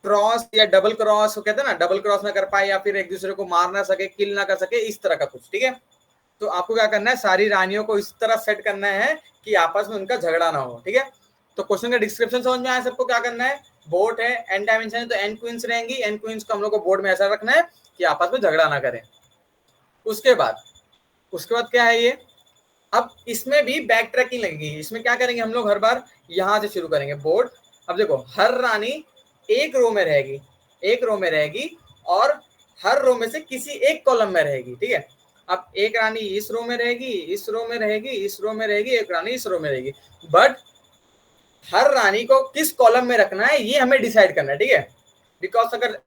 क्रॉस या डबल क्रॉस, कहते हैं ना, डबल क्रॉस ना कर पाए या फिर एक दूसरे को मार ना सके, किल ना कर सके, इस तरह का कुछ, ठीक है। तो आपको क्या करना है, सारी रानियों को इस तरह सेट करना है कि आपस में उनका झगड़ा ना हो, ठीक है। तो क्वेश्चन का डिस्क्रिप्शन समझ में आया सबको, क्या करना है, बोर्ड है एन डायमेंशन है तो एन क्वींस रहेंगी, एन क्वींस को हम लोग को बोर्ड में ऐसा रखना है कि आपस में झगड़ा ना करें। उसके बाद क्या है ये, अब इसमें भी बैक ट्रैकिंग लगेगी। इसमें क्या करेंगे हम लोग, हर बार यहाँ से शुरू करेंगे बोर्ड। अब देखो हर रानी एक रो में रहेगी, एक रो में रहेगी और हर रो में से किसी एक कॉलम में रहेगी, ठीक है। अब एक रानी इस रो में रहेगी, इस रो में रहेगी, इस रो में रहेगी, एक रानी इस रो में रहेगी, बट हर रानी को किस कॉलम में रखना है ये हमें डिसाइड करना है, ठीक है। बिकॉज अगर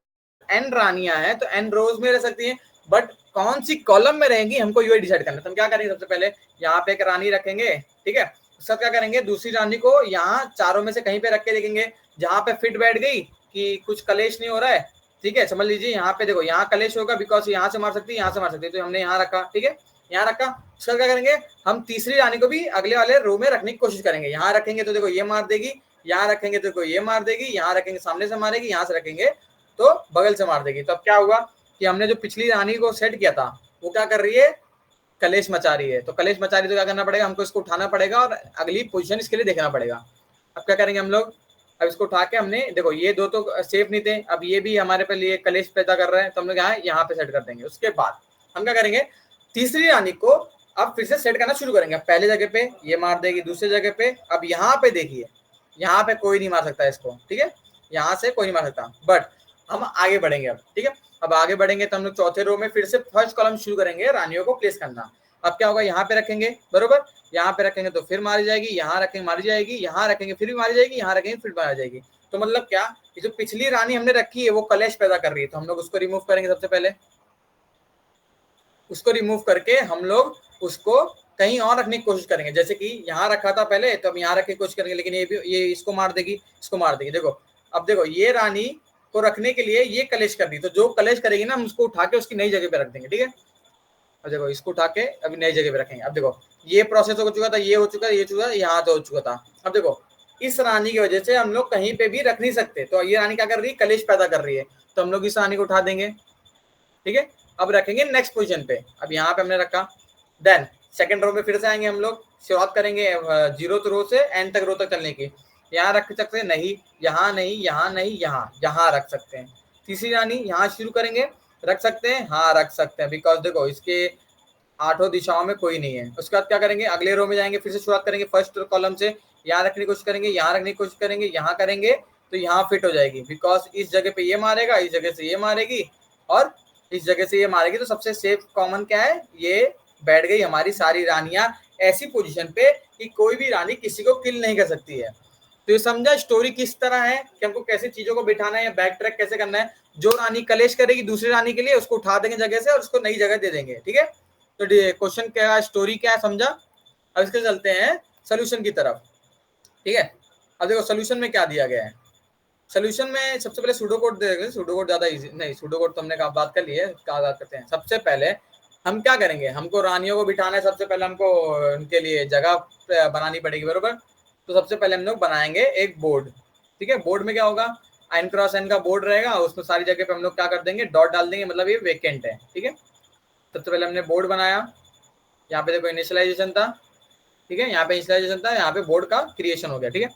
n रानियां हैं तो n रोज में रह सकती हैं, बट कौन सी कॉलम में रहेंगी हमको ये डिसाइड करना है। तो हम क्या करेंगे, सबसे पहले यहाँ पे एक रानी रखेंगे, ठीक है। सब क्या करेंगे, दूसरी रानी को यहाँ चारों में से कहीं पे रख के देखेंगे जहां पे फिट बैठ गई कि कुछ कलेश नहीं हो रहा है, ठीक है। समझ लीजिए यहाँ पे देखो यहाँ कलेश होगा बिकॉज यहाँ से मार सकती है, यहाँ से मार सकती है, तो हमने यहाँ रखा, ठीक है, यहाँ रखा। उसका क्या करेंगे, हम तीसरी रानी को भी अगले वाले रो में रखने की कोशिश करेंगे। यहाँ रखेंगे तो देखो ये मार देगी, यहाँ रखेंगे तो देखो ये मार देगी, यहाँ रखेंगे सामने से मारेगी, यहाँ से रखेंगे तो बगल से मार देगी। तो अब क्या हुआ कि हमने जो पिछली रानी को सेट किया था वो क्या कर रही है, कलेश मचा रही है। तो कलेश मचा रही है तो क्या करना पड़ेगा, हमको इसको उठाना पड़ेगा और अगली पोजीशन इसके लिए देखना पड़ेगा। अब क्या करेंगे हम लोग, अब इसको उठा के हमने देखो ये दो तो सेफ नहीं थे, अब ये भी हमारे पे लिए कलेश पैदा कर रहे हैं, तो हम लोग यहाँ पे सेट कर देंगे। उसके बाद हम क्या करेंगे, तीसरी रानी को अब फिर से सेट करना शुरू करेंगे। पहले जगह पे ये मार देगी, दूसरी जगह पे, अब यहाँ पे देखिए यहाँ पे कोई नहीं मार सकता इसको, ठीक है। यहाँ से कोई नहीं मार सकता। बट हम आगे बढ़ेंगे अब, ठीक है। अब आगे बढ़ेंगे तो हम लोग चौथे रो में फिर से फर्स्ट कॉलम शुरू करेंगे रानियों को प्लेस करना। अब क्या होगा, यहाँ पे रखेंगे बरोबर, यहाँ पे रखेंगे तो फिर मारी जाएगी, यहाँ रखेंगे मारी जाएगी, यहाँ रखेंगे फिर भी मारी जाएगी, यहाँ रखेंगे फिर मारी जाएगी। तो मतलब क्या, ये जो पिछली रानी हमने रखी है वो कलेश पैदा कर रही है, तो हम लोग उसको रिमूव करेंगे। सबसे पहले उसको रिमूव करके हम लोग उसको कहीं और रखने की कोशिश करेंगे। जैसे कि यहाँ रखा था पहले, तो अब यहाँ रखने की कोशिश करेंगे, लेकिन ये भी ये इसको मार देगी, इसको मार देगी। देखो अब देखो, ये रानी को रखने के लिए ये कलेश कर रही, तो जो कलेश करेगी ना हम उसको उठा के उसकी नई जगह पे रख देंगे, ठीक है। अब देखो इसको उठा के अभी नई जगह पे रखेंगे। अब देखो ये प्रोसेस हो चुका था, ये हो चुका है, ये चुका, यहाँ तो हो चुका था। अब देखो इस रानी की वजह से हम लोग कहीं पे भी रख नहीं सकते, तो ये रानी क्या कर रही है, कलेश पैदा कर रही है, तो हम लोग इस रानी को उठा देंगे, ठीक है। अब रखेंगे नेक्स्ट पोजीशन पे, अब यहाँ पे हमने रखा। देन सेकंड रो में फिर से आएंगे हम लोग, शुरुआत करेंगे 0th रो से एंड तक रो तक चलने की। यहाँ रख सकते हैं, नहीं यहाँ नहीं, यहाँ नहीं, यहाँ रख सकते हैं। तीसरी रानी यहाँ शुरू करेंगे, रख सकते हैं, हाँ रख सकते हैं, बिकॉज देखो इसके 8 दिशाओं में कोई नहीं है। उसके बाद क्या करेंगे, अगले रो में जाएंगे, फिर से शुरुआत करेंगे फर्स्ट कॉलम से, यहाँ रखने की कोशिश करेंगे, यहाँ रखने की कोशिश करेंगे, यहाँ करेंगे तो यहाँ फिट हो जाएगी, बिकॉज इस जगह पे ये मारेगा, इस जगह से ये मारेगी और इस जगह से ये मारेगी, तो सबसे सेफ कॉमन क्या है, ये बैठ गई हमारी सारी रानियां ऐसी पोजीशन पे कि कोई भी रानी किसी को किल नहीं कर सकती है। तो ये समझा स्टोरी किस तरह है कि हमको कैसे चीजों को बिठाना है या बैक ट्रैक कैसे करना है। जो रानी कलेश करेगी दूसरी रानी के लिए, उसको उठा देंगे जगह से और उसको नई जगह दे देंगे, ठीक है। तो क्वेश्चन क्या है, स्टोरी क्या है, समझा। अब इसके चलते हैं सोल्यूशन की तरफ, ठीक है। अब देखो सोल्यूशन में क्या दिया गया है। सोल्यूशन में सबसे पहले सूडो कोड दे देंगे, सूडो कोड ज्यादा इजी नहीं, सूडो कोड तो हमने कहा बात कर ली है, क्या बात करते हैं। सबसे पहले हम क्या करेंगे, हमको रानियों को बिठाना है, सबसे पहले हमको उनके लिए जगह बनानी पड़ेगी बरोबर। तो सबसे पहले हम लोग बनाएंगे एक बोर्ड, ठीक है। बोर्ड में क्या होगा, n क्रॉस n का बोर्ड रहेगा, उसमें सारी जगह पे हम लोग क्या कर देंगे, डॉट डाल देंगे, मतलब ये वेकेंट है, ठीक है। सबसे पहले हमने बोर्ड बनाया, यहाँ पे देखो इनिशियलाइजेशन था, ठीक है, यहाँ पे इनिशियलाइजेशन था, यहाँ पे बोर्ड का क्रिएशन हो गया, ठीक है।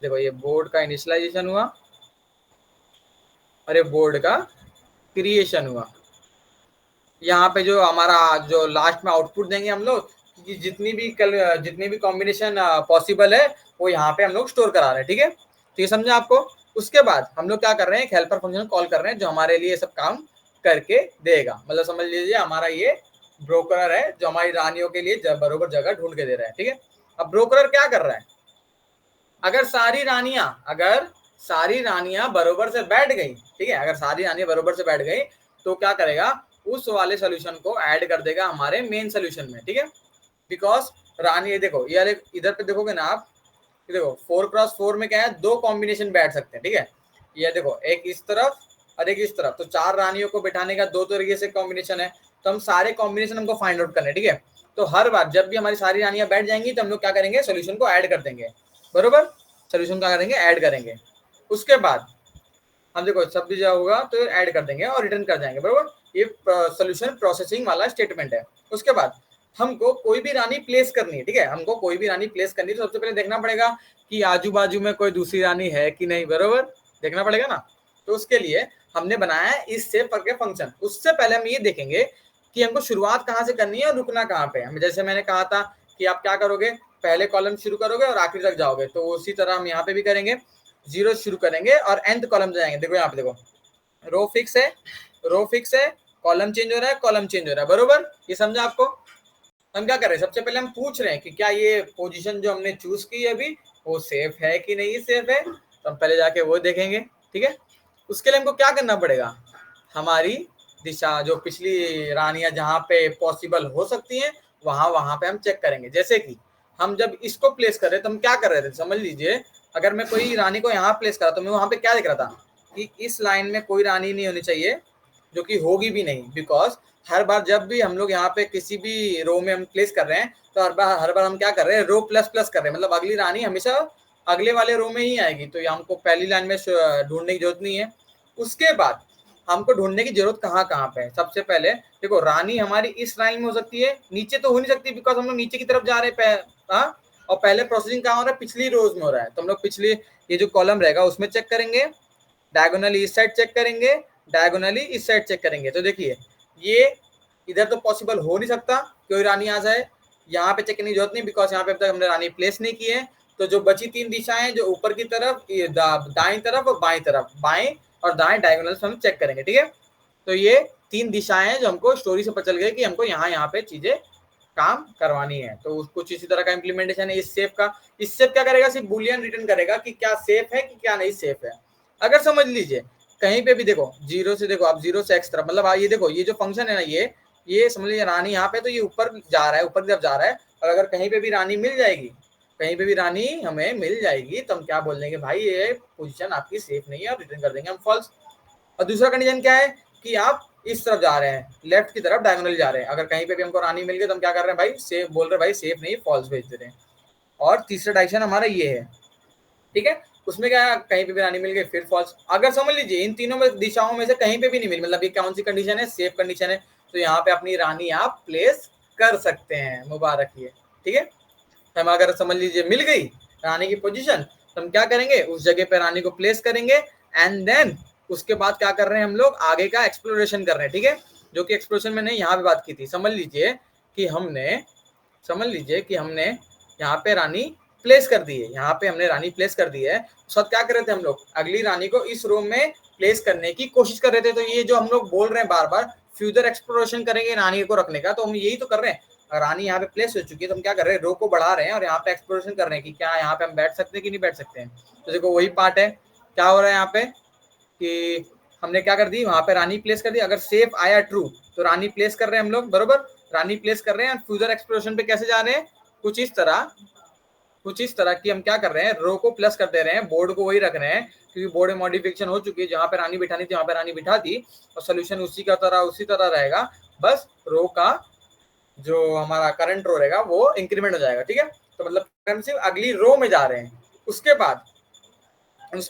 देखो ये बोर्ड का इनिशियलाइजेशन हुआ और ये बोर्ड का क्रिएशन हुआ। यहाँ पे जो हमारा जो लास्ट में आउटपुट देंगे हम लोग, जितनी भी कॉम्बिनेशन पॉसिबल है वो यहाँ पे हम लोग स्टोर करा रहे हैं, ठीक है। तो ये समझा आपको। उसके बाद हम लोग क्या कर रहे हैं, हेल्पर फंक्शन कॉल कर रहे हैं जो हमारे लिए सब काम करके देगा। मतलब समझ लीजिए हमारा ये ब्रोकर है जो हमारी रानियों के लिए बरोबर जगह ढूंढ के दे रहा है, ठीक है। अब ब्रोकर क्या कर रहा है, अगर सारी रानियां बरोबर से बैठ गई, ठीक है, अगर सारी रानियां बरोबर से बैठ गई तो क्या करेगा, उस वाले सोल्यूशन को ऐड कर देगा हमारे मेन सोल्यूशन में, ठीक है। बिकॉज रानी देखो ये इधर पे देखोगे ना आप, देखो 4x4 में क्या है, 2 कॉम्बिनेशन बैठ सकते हैं, ठीक है। ये देखो एक इस तरफ और एक इस तरफ, तो 4 रानियों को बैठाने का 2 तरीके से कॉम्बिनेशन है, तो हम सारे कॉम्बिनेशन हमको फाइंड आउट करना है, ठीक है। तो हर बार जब भी हमारी सारी रानियां बैठ जाएंगी तो हम लोग क्या करेंगे, सोल्यूशन को ऐड कर देंगे बरोबर, सोल्यूशन क्या करेंगे, ऐड करेंगे। उसके बाद हम देखो सब भी होगा तो ऐड कर देंगे और रिटर्न कर जाएंगे बरोबर। ये सोल्यूशन प्रोसेसिंग वाला स्टेटमेंट है। उसके बाद हमको कोई भी रानी प्लेस करनी है, ठीक है, हमको कोई भी रानी प्लेस करनी है, तो सबसे पहले देखना पड़ेगा कि आजू बाजू में कोई दूसरी रानी है कि नहीं बरोबर, देखना पड़ेगा ना। तो उसके लिए हमने बनाया है इस सेव करके फंक्शन। उससे पहले हम ये देखेंगे कि हमको शुरुआत कहाँ से करनी है और रुकना कहाँ पे है। जैसे मैंने कहा था कि आप क्या करोगे, पहले कॉलम शुरू करोगे और आखिर तक जाओगे, तो उसी तरह हम यहाँ पे भी करेंगे, 0 शुरू करेंगे और nth कॉलम जाएंगे। देखो यहाँ पे देखो रो फिक्स है, कॉलम चेंज हो रहा है, कॉलम चेंज हो रहा है बरोबर। ये समझा आपको। हम क्या कर रहे हैं, सबसे पहले हम पूछ रहे हैं कि क्या ये पोजीशन जो हमने चूज की है अभी वो सेफ है कि नहीं सेफ है, तो हम पहले जाके वो देखेंगे, ठीक है। उसके लिए हमको क्या करना पड़ेगा, हमारी दिशा जो पिछली रानियां जहाँ पे पॉसिबल हो सकती हैं वहां पे हम चेक करेंगे। जैसे कि हम जब इसको प्लेस कर रहे तो हम क्या कर रहे थे, समझ लीजिए अगर मैं कोई रानी को यहाँ प्लेस करा तो मैं वहां पे क्या देख रहा था कि इस लाइन में कोई रानी नहीं होनी चाहिए, जो कि होगी भी नहीं, बिकॉज हर बार जब भी हम लोग यहाँ पे किसी भी रो में हम प्लेस कर रहे हैं तो हर बार हम क्या कर रहे हैं, रो प्लस प्लस कर रहे हैं, मतलब अगली रानी हमेशा अगले वाले रो में ही आएगी, तो हमको पहली लाइन में ढूंढने की जरूरत नहीं है। उसके बाद हमको ढूंढने की जरूरत कहाँ पे है, सबसे पहले देखो रानी हमारी इस लाइन में हो सकती है, नीचे तो हो नहीं सकती बिकॉज हम लोग नीचे की तरफ जा रहे हैं, और पहले प्रोसेसिंग कहाँ हो रहा है, पिछली रोज में हो रहा है, तो हम लोग पिछली ये जो कॉलम रहेगा उसमें चेक करेंगे, डायगोनली इस साइड चेक करेंगे, डायगोनली इस साइड चेक करेंगे। तो देखिए ये इधर तो पॉसिबल हो नहीं सकता कोई रानी आ जाए, यहाँ पे चेक करने की जरूरत नहीं बिकॉज यहाँ पे अब तक हमने रानी प्लेस नहीं की है, तो जो बची 3 दिशाएं जो ऊपर की तरफ, दाएं तरफ और बाएं तरफ, बाएं और दाएं डायगोनल हम चेक करेंगे, ठीक है। तो ये 3 दिशाएं जो हमको स्टोरी से पता चल गई कि हमको यहाँ पे चीजें काम करवानी है। तो कुछ इसी तरह का इंप्लीमेंटेशन है इस सेफ का। इस सेफ क्या करेगा, सिर्फ बुलियन रिटर्न करेगा कि क्या सेफ है कि क्या नहीं सेफ है। अगर समझ लीजिए कहीं पे भी देखो जीरो से, देखो आप जीरो से एक्स तरफ, मतलब ये देखो ये जो फंक्शन है ना, ये समझ लीजिए रानी यहाँ पे, तो ये ऊपर जा रहा है, ऊपर की तरफ जा रहा है। और अगर कहीं पे भी रानी मिल जाएगी, कहीं पे भी रानी हमें मिल जाएगी, तो हम क्या बोल देंगे, भाई ये पोजीशन आपकी सेफ नहीं है, आप रिटर्न कर देंगे हम फॉल्स। और दूसरा कंडीशन क्या है कि आप इस तरफ जा रहे हैं, लेफ्ट की तरफ डायगोनल जा रहे हैं, अगर कहीं पे भी हमको रानी मिल गई तो हम क्या कर रहे हैं भाई, सेफ बोल रहे हैं, भाई सेफ नहीं, फॉल्स भेज दे रहे हैं। और तीसरा डायरेक्शन हमारा ये है, ठीक है। उसमें क्या है, कहीं पे भी रानी मिल गई फिर फॉल्स। अगर समझ लीजिए इन तीनों में दिशाओं में से कहीं पे भी नहीं मिली, मतलब ये कौन सी कंडीशन है, सेफ कंडीशन है, तो यहाँ पे अपनी रानी आप प्लेस कर सकते हैं, मुबारक ये, ठीक है। हम अगर समझ लीजिए मिल गई रानी की पोजीशन, तो हम क्या करेंगे, उस जगह पे रानी को प्लेस करेंगे, एंड देन उसके बाद क्या कर रहे हैं हम लोग, आगे का एक्सप्लोरेशन कर रहे हैं, ठीक है। जो कि एक्सप्लोरेशन मैंने यहाँ पे बात की थी, समझ लीजिए कि हमने यहाँ पे रानी प्लेस कर दी है, यहाँ पे हमने रानी प्लेस कर दी है। उस वक्त क्या कर रहे थे हम लोग, अगली रानी को इस रूम में प्लेस करने की कोशिश कर रहे थे। तो ये जो हम लोग बोल रहे हैं बार बार, फ्यूचर एक्सप्लोरेशन करेंगे रानी को रखने का, तो हम यही तो कर रहे हैं। रानी यहाँ पे प्लेस हो चुकी है, तो हम क्या कर रहे हैं, रो को बढ़ा रहे हैं और यहाँ पे एक्सप्लोरेशन कर रहे हैं कि क्या यहाँ पे हम बैठ सकते हैं कि नहीं बैठ सकते हैं। तो देखो वही पार्ट है, क्या हो रहा है यहाँ पे कि हमने क्या कर दी, वहां पे रानी प्लेस कर दी। अगर सेफ आया ट्रू, तो रानी प्लेस कर रहे हैं हम लोग, बरोबर रानी प्लेस कर रहे हैं। फ्यूचर एक्सप्लोरेशन पे कैसे जा रहे हैं, कुछ इस तरह की हम क्या कर रहे हैं, रो को प्लस कर दे रहे हैं, बोर्ड को वही रख रहे हैं, क्योंकि बोर्ड में मॉडिफिकेशन हो चुकी है, जहां पे रानी बिठानी थी वहां पे रानी बिठा दी, और सोल्यूशन उसी तरह रहेगा, बस रो का जो हमारा करंट रो रहेगा वो इंक्रीमेंट हो जाएगा, ठीक है। तो मतलब हम सिर्फ अगली रो में जा रहे हैं। उसके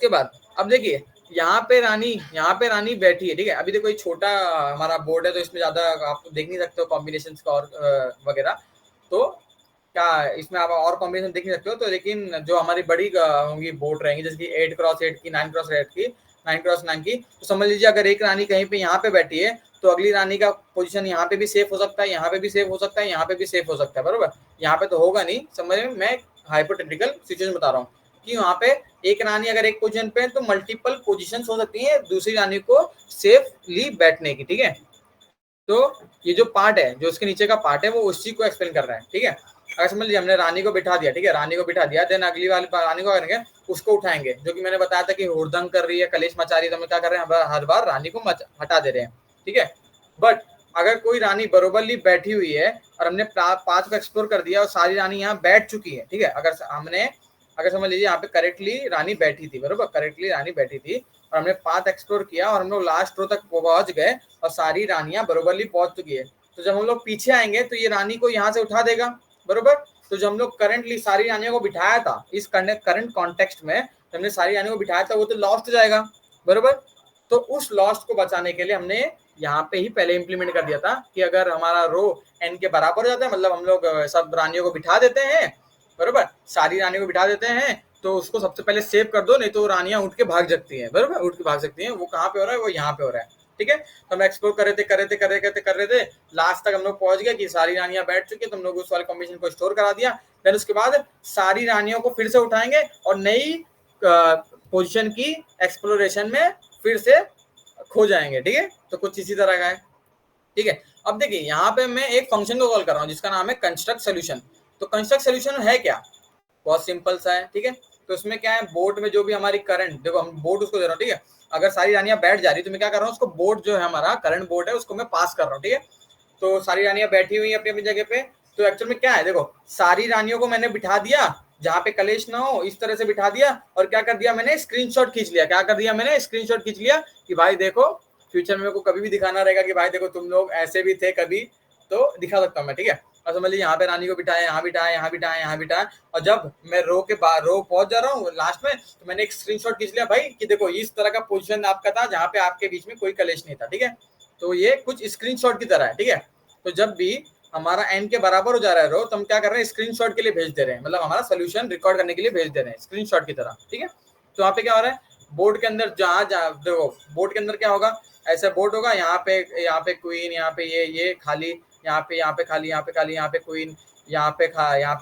बाद अब देखिए यहाँ पे रानी बैठी है, ठीक है। अभी देखो ये छोटा हमारा बोर्ड है, तो इसमें ज्यादा आप देख नहीं सकते हो कॉम्बिनेशन का और वगैरह, तो क्या इसमें आप और कॉम्बिनेशन देख नहीं सकते हो। तो लेकिन जो हमारी बड़ी होंगी बोर्ड रहेंगी, जैसे कि 8x8 की, 9x8 की, 9x9 की, तो समझ लीजिए अगर एक रानी कहीं पे यहाँ पे बैठी है, तो अगली रानी का पोजीशन यहाँ पे भी सेफ हो सकता है, यहाँ पे भी सेफ हो सकता है, यहाँ पे भी सेफ हो सकता है, बरोबर। यहाँ पे तो होगा नहीं, समझ में, मैं हाइपोथेटिकल सिचुएशन बता रहा हूँ कि वहाँ पे एक रानी अगर एक पोजीशन पे है, तो मल्टीपल पोजीशंस हो सकती है दूसरी रानी को सेफली बैठने की, ठीक है। तो ये जो पार्ट है, जो उसके नीचे का पार्ट है, वो उसी को एक्सप्लेन कर रहा है, ठीक है। अगर समझ लीजिए हमने रानी को बिठा दिया, ठीक है, रानी को बिठा दिया, देन अगली वाली रानी को करेंगे, उसको उठाएंगे, जो कि मैंने बताया था कि हुड़दंग कर रही है, कलेश मचा रही है, तो हम क्या कर रहे हैं, हर बार रानी को हटा दे रहे हैं, ठीक है। बट अगर कोई रानी बरोबरली बैठी हुई है और हमने पाथ को एक्सप्लोर कर दिया और सारी रानी यहाँ बैठ चुकी है, ठीक है, अगर समझ लीजिए यहाँ पे करेक्टली रानी बैठी थी, बरोबर करेक्टली रानी बैठी थी, और हमने पाथ एक्सप्लोर किया और हम लोग लास्ट रो तक पहुंच गए और सारी रानियां बरोबरली पहुंच चुकी है, तो जब हम लोग पीछे आएंगे तो ये रानी को यहाँ से उठा देगा, बरोबर। तो जो हम लोग करंटली सारी रानियों को बिठाया था इस करंट कॉन्टेक्स्ट में, हमने सारी रानियों को बिठाया था, वो तो लॉस्ट हो जाएगा, बरोबर। तो उस लॉस्ट को बचाने के लिए हमने यहाँ पे ही पहले इंप्लीमेंट कर दिया था कि अगर हमारा रो n के बराबर हो जाता है, मतलब हम लोग सब रानियों को बिठा देते हैं, बरोबर सारी रानियों को बिठा देते हैं, तो उसको सबसे पहले सेव कर दो, नहीं तो रानियां उठ के भाग सकती हैं, बरोबर उठ के भाग सकती हैं। वो कहाँ पे हो रहा है, वो यहाँ पे हो रहा है, ठीक है। तो हम एक्सप्लोर कर रहे थे, लास्ट तक हम लोग पहुंच गए कि सारी रानियां बैठ चुकी है, तो हम लोग उस वाले कॉम्बिनेशन को स्टोर करा दिया। देन उसके बाद सारी रानियों को फिर से उठाएंगे और नई पोजीशन की एक्सप्लोरेशन में फिर से खो जाएंगे, ठीक है। तो कुछ इसी तरह का है, ठीक है। अब देखिए यहाँ पे मैं एक फंक्शन को कॉल कर रहा हूँ जिसका नाम है कंस्ट्रक्ट सोल्यूशन। तो कंस्ट्रक्ट सोल्यूशन है क्या, बहुत सिंपल सा है, ठीक है। तो इसमें क्या है, बोर्ड में जो भी हमारी करंट, देखो हम बोर्ड उसको दे रहा हूँ, ठीक है। अगर सारी रानियां बैठ जा रही तो मैं क्या कर रहा हूँ, उसको बोर्ड जो है हमारा करंट बोर्ड है उसको मैं पास कर रहा हूँ, ठीक है। तो सारी रानियां बैठी हुई है अपनी अपनी जगह पे। तो एक्चुअल में क्या है, देखो सारी रानियों को मैंने बिठा दिया जहाँ पे कलेश ना हो, इस तरह से बिठा दिया, और क्या कर दिया मैंने, स्क्रीनशॉट खींच लिया। क्या कर दिया मैंने, स्क्रीनशॉट खींच लिया कि भाई देखो फ्यूचर में मेरे को कभी भी दिखाना रहेगा कि भाई देखो तुम लोग ऐसे भी थे कभी, तो दिखा सकता हूँ मैं, ठीक है। और समझ लीजिए यहाँ पे रानी को बिठाया, यहाँ बिठाया, यहाँ बिठाया, यहाँ बिठाया, और जब मैं रो पहुंच जा रहा हूँ लास्ट में, तो मैंने एक स्क्रीनशॉट खींच लिया भाई कि देखो इस तरह का पोजीशन आपका था जहाँ पे आपके बीच में कोई कलेश नहीं था, ठीक है। तो ये कुछ स्क्रीनशॉट की तरह है, ठीक है। तो जब भी हमारा एन के बराबर हो जा रहा है रो, तो हम क्या कर रहे हैं, स्क्रीनशॉट के लिए भेज दे रहे हैं, मतलब हमारा सोल्यूशन रिकॉर्ड करने के लिए भेज दे रहे हैं स्क्रीनशॉट की तरह, ठीक है। तो यहाँ पे क्या हो रहा है, बोर्ड के अंदर जहाँ देखो बोर्ड के अंदर क्या होगा, ऐसा बोर्ड होगा, यहाँ पे क्वीन, यहाँ पे ये खाली, यहाँ पे खाली, यहाँ पे खाली, यहाँ पे क्वीन, यहाँ पे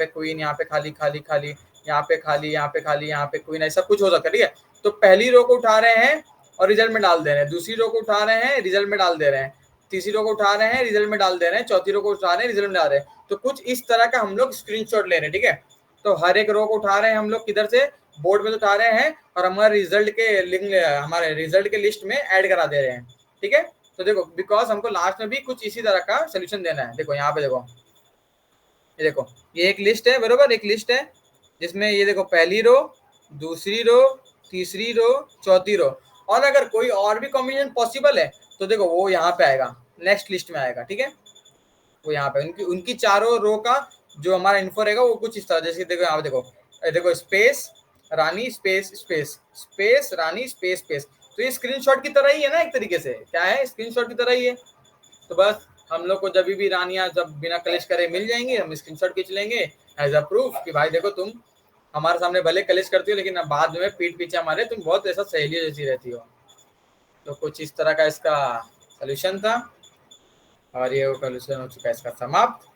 क्वीन, यहाँ पे खाली खाली खाली, यहाँ पे खाली, यहाँ पे खाली, यहाँ पे क्वीन, ऐसा कुछ हो सकता है, ठीक है। तो पहली रो को उठा रहे हैं और रिजल्ट में डाल दे रहे हैं, दूसरी रो को उठा रहे हैं, रिजल्ट में डाल दे रहे हैं, तीसरी रो को उठा रहे हैं, रिजल्ट में डाल दे रहे हैं, चौथी रो को उठा रहे हैं, रिजल्ट में डाल रहे हैं। तो कुछ इस तरह का हम लोग स्क्रीनशॉट ले रहे हैं, ठीक है। तो हर एक रो को उठा रहे हैं हम लोग, किधर से, बोर्ड में तो उठा रहे हैं, और हमारे रिजल्ट के लिंक, हमारे रिजल्ट के लिस्ट में ऐड करा दे रहे हैं, ठीक है। तो देखो, बिकॉज हमको लास्ट में भी कुछ इसी तरह का सोल्यूशन देना है। देखो यहाँ पे देखो, ये देखो, ये एक लिस्ट है, बरोबर, एक लिस्ट है जिसमें ये देखो पहली रो, दूसरी रो, तीसरी रो, चौथी रो, और अगर कोई और भी कॉम्बिनेशन पॉसिबल है तो देखो वो यहाँ पे आएगा, नेक्स्ट लिस्ट में आएगा, ठीक है। वो यहाँ पे उनकी चारों रो का जो हमारा इन्फो रहेगा वो कुछ इस तरह, जैसे देखो यहाँ पे देखो, देखो स्पेस रानी स्पेस स्पेस स्पेस रानी स्पेस स्पेस। तो ये स्क्रीनशॉट की तरह ही है ना, एक तरीके से क्या है, स्क्रीनशॉट की तरह ही है। तो बस हम लोग को जब भी रानियां जब बिना कलेश करे मिल जाएंगी, हम स्क्रीनशॉट खींच लेंगे एज अ प्रूफ कि भाई देखो तुम हमारे सामने भले कलेश करती हो, लेकिन बाद में पीठ पीछे हमारे तुम बहुत ऐसा सहेलियों जैसी रहती हो। तो कुछ इस तरह का इसका सोल्यूशन था, और ये सोल्यूशन हो चुका है इसका समाप्त।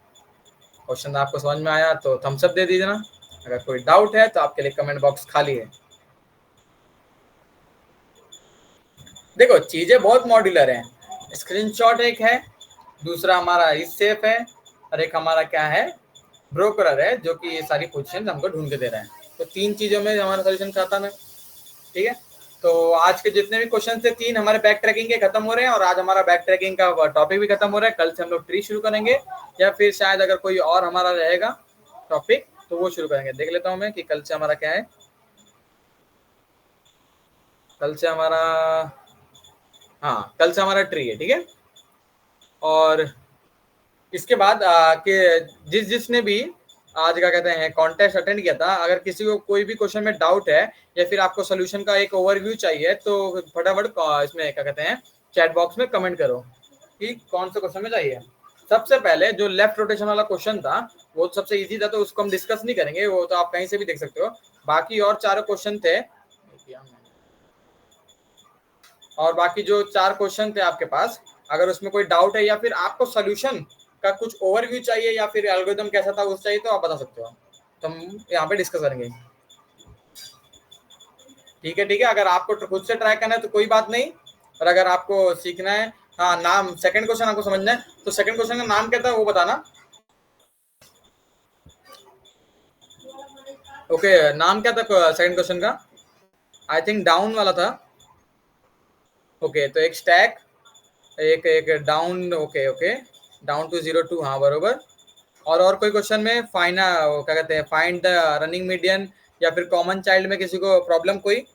क्वेश्चन आपको समझ में आया तो थम्स अप दे दीजिए ना, अगर कोई डाउट है तो आपके लिए कमेंट बॉक्स खाली है। देखो चीजें बहुत मॉड्यूलर हैं, स्क्रीनशॉट एक है, दूसरा हमारा इस सेफ है, और एक हमारा क्या है, ब्रोकर है, जो कि ये सारी पोजीशन हमको ढूंढ के दे रहा है। तो तीन चीजों में हमारा सोल्यूशन खाता है, ठीक है। तो आज के जितने भी क्वेश्चन थे, तीन हमारे बैक ट्रैकिंग के खत्म हो रहे हैं, और आज हमारा बैक ट्रैकिंग का टॉपिक भी खत्म हो रहा है। कल से हम लोग ट्री शुरू करेंगे, या फिर शायद अगर कोई और हमारा रहेगा टॉपिक तो वो शुरू करेंगे। देख लेता हूँ मैं कि कल से हमारा क्या है। कल से हमारा, हाँ कल से हमारा ट्री है, ठीक है। और इसके बाद कि जिसने भी आज क्या कहते हैं कॉन्टेस्ट अटेंड किया था, अगर किसी को कोई भी क्वेश्चन में डाउट है या फिर आपको सोल्यूशन का एक ओवरव्यू चाहिए, तो फटाफट इसमें क्या कहते हैं चैट बॉक्स में कमेंट करो कि कौन से क्वेश्चन में चाहिए। सबसे पहले जो लेफ्ट रोटेशन वाला क्वेश्चन था वो सबसे इजी था, तो उसको हम डिस्कस नहीं करेंगे, वो तो आप कहीं से भी देख सकते हो। बाकी और चारों क्वेश्चन थे, और बाकी जो चार क्वेश्चन थे आपके पास, अगर उसमें कोई डाउट है या फिर आपको सोल्यूशन का कुछ ओवरव्यू चाहिए या फिर एल्गोरिथम कैसा था उस चाहिए, तो आप बता सकते हो, तो हम यहाँ पे डिस्कस करेंगे, ठीक है। ठीक है, अगर आपको खुद से ट्राई करना है तो कोई बात नहीं, और अगर आपको सीखना है, हाँ नाम, सेकंड क्वेश्चन आपको समझना है तो सेकंड क्वेश्चन का नाम क्या था वो बताना। ओके, नाम क्या था सेकंड क्वेश्चन का? आई थिंक डाउन वाला था। ओके, तो एक स्टैक, एक एक down, okay okay, down to 0 2, हाँ बरोबर। और कोई क्वेश्चन में फाइना क्या कहते हैं, फाइंड द रनिंग मीडियन या फिर कॉमन चाइल्ड में किसी को प्रॉब्लम कोई?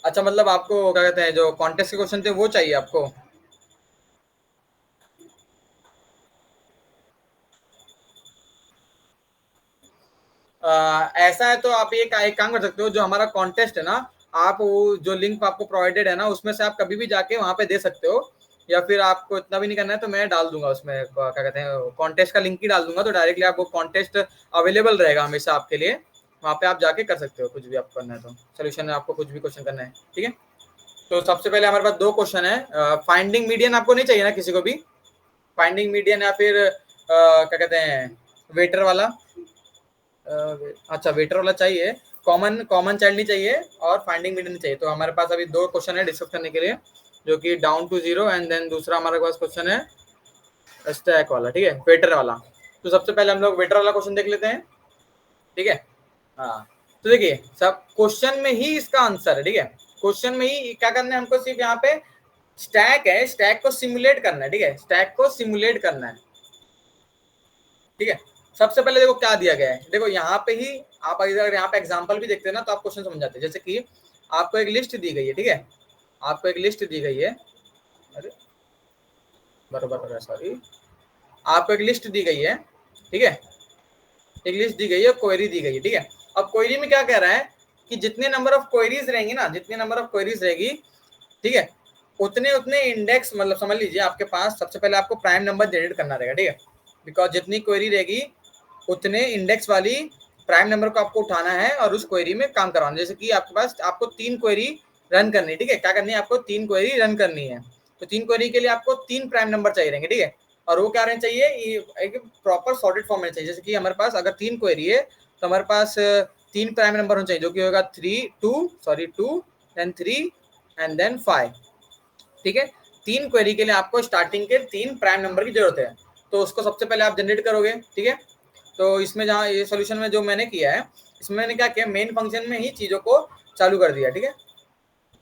अच्छा, मतलब आपको क्या कहते हैं जो कॉन्टेस्ट के क्वेश्चन थे वो चाहिए आपको? ऐसा है तो आप एक काम कर सकते हो, जो हमारा कॉन्टेस्ट है ना, आप वो जो लिंक आपको प्रोवाइडेड है ना, उसमें से आप कभी भी जाके वहां पे दे सकते हो, या फिर आपको इतना भी नहीं करना है तो मैं डाल दूंगा उसमें क्या कहते हैं कॉन्टेस्ट का लिंक ही डाल दूंगा, तो डायरेक्टली आपको कॉन्टेस्ट अवेलेबल रहेगा हमेशा आपके लिए, वहाँ पे आप जाके कर सकते हो कुछ भी आपको करना है, तो सोल्यूशन आपको कुछ भी क्वेश्चन करना है, ठीक है। तो सबसे पहले हमारे पास दो क्वेश्चन है, फाइंडिंग मीडियन आपको नहीं चाहिए ना किसी को भी? फाइंडिंग मीडियन या फिर क्या कहते हैं वेटर वाला, अच्छा वेटर वाला चाहिए, कॉमन चाइल्ड नहीं चाहिए और फाइंडिंग मीडियन नहीं चाहिए। तो हमारे पास अभी दो क्वेश्चन है डिस्कस करने के लिए, जो कि डाउन टू 0 एंड देन दूसरा हमारे पास क्वेश्चन है स्टैक वाला, ठीक है, वेटर वाला। तो सबसे पहले हम लोग वेटर वाला क्वेश्चन देख लेते हैं, ठीक है। हाँ, तो देखिए सब क्वेश्चन में ही इसका आंसर है, ठीक है। क्वेश्चन में ही क्या करना है हमको, सिर्फ यहाँ पे स्टैक है, स्टैक को सिमुलेट करना है, ठीक है, स्टैक को सिमुलेट करना है, ठीक है। सबसे पहले देखो क्या दिया गया है, देखो यहाँ पे ही आप अगर यहाँ पे एग्जांपल भी देखते हैं ना तो आप क्वेश्चन समझ जाते हैं। जैसे कि आपको एक लिस्ट दी गई है, ठीक है, आपको एक लिस्ट दी गई है, अरे बराबर, सॉरी, आपको एक लिस्ट दी गई है, ठीक है, एक लिस्ट दी गई है, क्वेरी दी गई है, ठीक है। अब क्वेरी में क्या कह रहा है कि जितने नंबर ऑफ क्वेरीज रहेंगी ना, जितने नंबर ऑफ क्वेरीज रहेगी, ठीक है, उतने उतने इंडेक्स, मतलब समझ लीजिए आपके पास सबसे पहले आपको प्राइम नंबर जनरेट करना रहेगा, ठीक है, बिकॉज जितनी क्वेरी रहेगी उतने इंडेक्स वाली प्राइम नंबर को आपको उठाना है और उस क्वेरी में काम करवाना। जैसे कि आपके पास आपको 3 क्वेरी रन करनी है, ठीक है। क्या करनी है आपको, 3 क्वेरी रन करनी है। तो 3 क्वेरी के लिए आपको 3 प्राइम नंबर चाहिए रहेंगे, ठीक है। और वो क्या रहना चाहिए, एक प्रॉपर सॉर्टेड फॉर्म में चाहिए। जैसे कि हमारे पास अगर 3 क्वेरी है तो हमारे पास 3 प्राइम नंबर होना चाहिए, जो कि होगा 2 देन 3 एंड देन 5, ठीक है। 3 क्वेरी के लिए आपको स्टार्टिंग के 3 प्राइम नंबर की जरूरत है, तो उसको सबसे पहले आप जनरेट करोगे, ठीक है। तो इसमें जहाँ ये सोल्यूशन में जो मैंने किया है, इसमें मैंने क्या किया, मेन फंक्शन में ही चीजों को चालू कर दिया, ठीक है।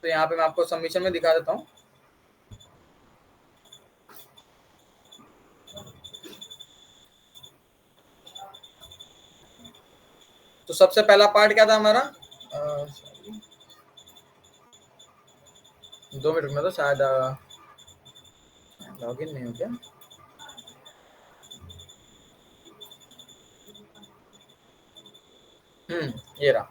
तो यहाँ पे मैं आपको सबमिशन में दिखा देता हूँ। तो सबसे पहला पार्ट क्या था हमारा, 2 मिनट में, तो शायद लॉगिन नहीं हो क्या। ये रहा।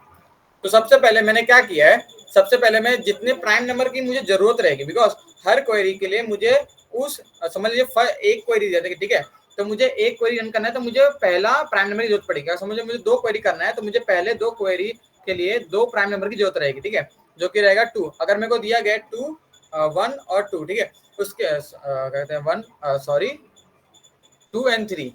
तो सबसे पहले मैंने क्या किया है, सबसे पहले मैं जितने प्राइम नंबर की मुझे जरूरत रहेगी, बिकॉज हर क्वेरी के लिए मुझे उस, समझ लीजिए एक क्वेरी दिया था, ठीक है। तो मुझे एक क्वेरी रन करना है, तो मुझे पहला प्राइम नंबर की जरूरत पड़ेगी। समझ मुझे 2 क्वेरी करना है, तो मुझे पहले 2 क्वेरी के लिए 2 प्राइम नंबर की जरूरत रहेगी, ठीक है, जो कि रहेगा 2। अगर मेरे को दिया गया 2 1 और 2, ठीक है, उसके कहते हैं 2 एंड 3,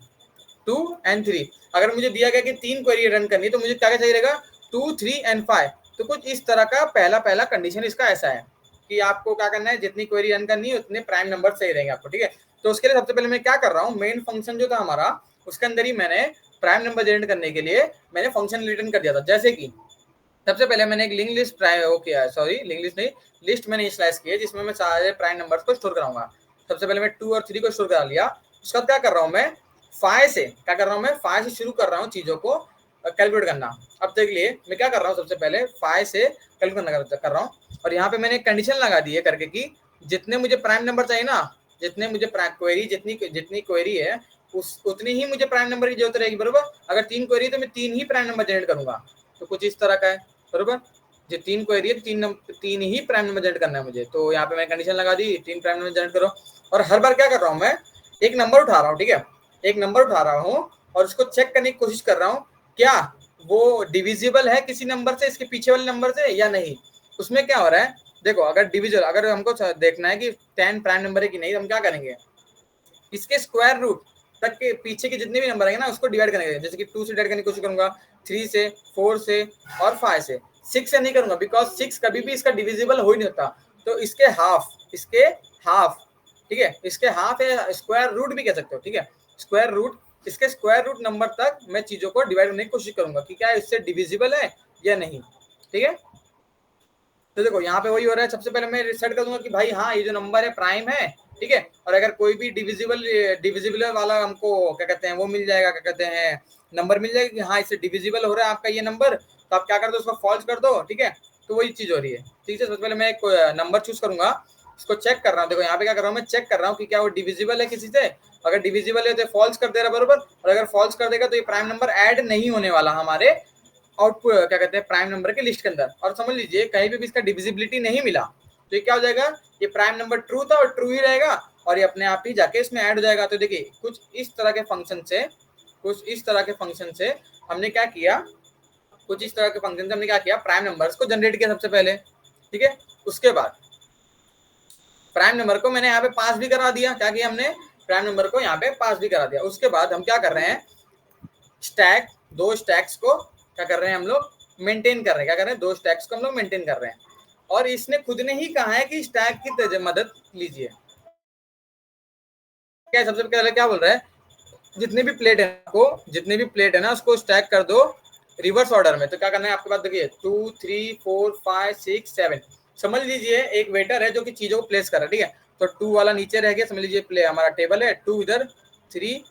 2 एंड 3। अगर मुझे दिया गया कि 3 क्वेरी रन करनी है, तो मुझे क्या चाहिए रहेगा, 2 3 एंड 5। तो कुछ इस तरह का पहला कंडीशन इसका ऐसा है कि आपको क्या करना है, जितनी क्वेरी रन करनी है उतने प्राइम नंबर सही रहेंगे आपको, ठीक है। तो उसके लिए सबसे पहले मैं क्या कर रहा हूँ, मेन फंक्शन जो था हमारा, उसके अंदर ही मैंने प्राइम नंबर जनरेट करने के लिए मैंने फंक्शन रिटर्न कर दिया था। जैसे कि सबसे पहले मैंने एक लिंक लिस्ट लिंक लिस्ट नहीं, लिस्ट मैंने स्लैश की है, जिसमें मैं सारे प्राइम नंबर्स को स्टोर कराऊंगा। सबसे पहले मैं 2 और 3 को स्टोर करा लिया। उसका क्या कर रहा हूँ मैं, 5 से क्या कर रहा हूँ, मैं 5 से शुरू कर रहा हूँ चीजों को कैलकुलेट करना। अब देख लिए मैं क्या कर रहा हूँ, सबसे पहले 5 से कैलकुलेट कर रहा हूँ, और यहाँ पे मैंने कंडीशन लगा दी है करके कि जितने मुझे प्राइम नंबर चाहिए ना, जितने मुझे क्वेरी जितनी क्वेरी है उतनी ही मुझे प्राइम नंबर की जरूरत रहेगी, बरोबर। अगर 3 क्वेरी है तो मैं 3 ही प्राइम नंबर जनरेट करूंगा। तो कुछ इस तरह का है, बरोबर। जो 3 क्वेरी है, 3 ही प्राइम नंबर जनरेट करना है मुझे। तो यहाँ पे मैं कंडीशन लगा दी, 3 प्राइम नंबर जनरेट करो। और हर बार क्या कर रहा हूँ, मैं एक नंबर उठा रहा हूँ, ठीक है, एक नंबर उठा रहा हूँ और उसको चेक करने की कोशिश कर रहा हूँ क्या वो डिविजिबल है किसी नंबर से, इसके पीछे वाले नंबर से, या नहीं। उसमें क्या हो रहा है, देखो, अगर डिविजल, अगर हमको देखना है कि 10 प्राइम नंबर है कि नहीं, तो हम क्या करेंगे, इसके स्क्वायर रूट तक के पीछे के जितने भी नंबर आएंगे ना, उसको डिवाइड करेंगे। जैसे कि 2 से डिवाइड करने की कोशिश करूंगा, 3 से, 4 से और 5 से। 6 से नहीं करूंगा, बिकॉज 6 कभी भी इसका डिविजिबल हो ही नहीं होता। तो इसके हाफ, ठीक है, इसके हाफ है, स्क्वायर रूट भी कह सकते हो, ठीक है, स्क्वायर रूट, इसके स्क्वायर रूट नंबर तक मैं चीजों को डिवाइड करने की कोशिश करूंगा कि क्या इससे डिविजिबल है या नहीं, ठीक है। तो देखो यहाँ पे वही हो रहा है, सबसे पहले मैं सेट कर दूंगा कि भाई हाँ, ये जो नंबर है प्राइम है, ठीक है। और अगर कोई भी डिविजिबल वाला हमको क्या कहते हैं, वो मिल जाएगा, क्या कहते हैं, नंबर मिल जाएगा कि हाँ इससे डिविजिबल हो रहा है आपका ये नंबर, तो आप क्या कर दो, उसको फॉल्स कर दो, ठीक है। तो वही चीज हो रही है, ठीक है। सबसे पहले मैं एक नंबर चूज करूंगा, उसको चेक कर रहा हूँ। देखो यहाँ पे क्या कर रहा हूँ, मैं चेक कर रहा हूँ कि क्या वो डिविजिबल है किसी से। अगर डिविजिबल है तो फॉल्स कर दे रहा, बरोबर। और अगर फॉल्स कर देगा तो ये प्राइम नंबर ऐड नहीं होने वाला हमारे आउटपुट, क्या कहते हैं, प्राइम नंबर के लिस्ट के अंदर। और समझ लीजिए कहीं भी इसका डिविजिबिलिटी नहीं मिला, तो ये क्या हो जाएगा, ये प्राइम नंबर ट्रू था और ट्रू ही रहेगा, और ये अपने आप ही जाके इसमें ऐड हो जाएगा। तो देखिए कुछ इस तरह के फंक्शन से हमने क्या किया, प्राइम नंबर्स को जनरेट किया सबसे पहले, ठीक है। उसके बाद प्राइम नंबर को मैंने यहाँ पे पास भी करा दिया। क्या किया हमने, प्राइम नंबर को यहाँ पे पास भी करा दिया। उसके बाद हम क्या कर रहे हैं, दो स्टैक्स को क्या कर रहे हैं हम लोग, मेंटेन कर रहे हैं। क्या कर रहे हैं, 2 स्टैक्स को हम लोग मेंटेन कर रहे हैं। और इसने खुद ने ही कहा है कि स्टैक की मदद लीजिए। क्या सबसे पहले क्या बोल रहा है, जितने भी प्लेट है ना, उसको स्टैक कर दो रिवर्स ऑर्डर में। तो क्या करना है आपके पास, देखिए 2 3 4 5 6 7, समझ लीजिए एक वेटर है जो कि चीजों को प्लेस कर रहा है, ठीक है। तो 2 वाला नीचे रह गया, समझ लीजिए प्ले हमारा टेबल है, 2 इधर, 3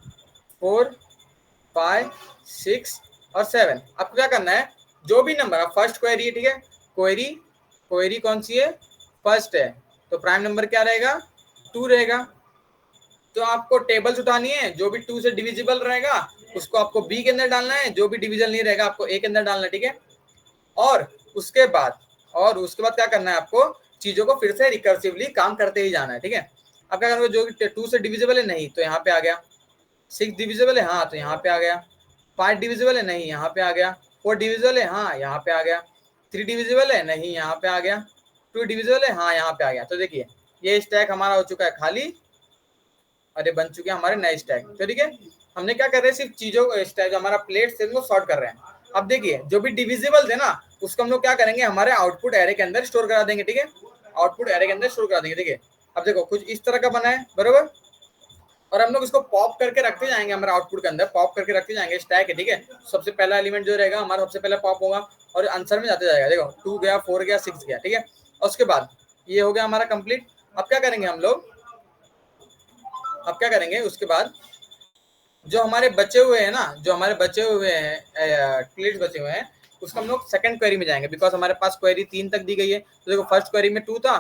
4 5 6 और 7। आपको क्या करना है, जो भी नंबर, फर्स्ट क्वेरी है, ठीक है, क्वेरी कौन सी है, फर्स्ट है, तो प्राइम नंबर क्या रहेगा, 2 रहेगा। तो आपको टेबल्स उठानी है, जो भी 2 से डिविजिबल रहेगा उसको आपको बी के अंदर डालना है, जो भी डिविजन नहीं रहेगा आपको ए के अंदर डालना है, ठीक है। और उसके बाद क्या करना है, आपको चीजों को फिर से रिकर्सिवली काम करते ही जाना है, ठीक है। अब क्या करोगे, जो 2 से डिविजिबल है नहीं, तो यहाँ पे आ गया। 6 डिविजिबल है, हाँ, तो यहाँ पे आ गया। 5 डिविजिबल है, नहीं, यहाँ पे आ गया। 4 डिविजिबल है, हाँ, यहाँ पे आ गया। 3 डिविजिबल है, नहीं, यहाँ पे आ गया। 2 डिविजिबल है, हाँ यहाँ पे आ गया। तो देखिए ये स्टैक हमारा हो चुका है खाली, अरे बन चुके हैं हमारे नए स्टैक। तो ठीक है, हमने क्या कर रहे हैं, सिर्फ चीजों स्टैक जो हमारा प्लेट है वो सॉर्ट कर रहे हैं। अब देखिए जो भी डिविजिबल थे ना उसको हम लोग क्या करेंगे, हमारे आउटपुट एरे के अंदर स्टोर करा देंगे। ठीक है, आउटपुट एरे के अंदर स्टोर करा देंगे। देखिए अब देखो कुछ इस तरह का बना है बरोबर, और हम लोग इसको पॉप करके रखते जाएंगे हमारे आउटपुट के अंदर, पॉप करके रखते जाएंगे। स्टैक है ठीक है, सबसे पहला एलिमेंट जो रहेगा हमारा सबसे पहले पॉप होगा और आंसर में जाते जाएगा। देखो 2 गया, 4 गया, 6 गया। ठीक है, और उसके बाद ये हो गया हमारा कंप्लीट। अब क्या करेंगे हम लोग, अब क्या करेंगे उसके बाद जो हमारे बचे हुए हैं ना, जो हमारे बचे हुए हैं प्लेट्स बचे हुए हैं, उसको हम लोग सेकंड क्वेरी में जाएंगे, बिकॉज हमारे पास क्वेरी 3 तक दी गई है। तो देखो फर्स्ट क्वेरी में 2 था,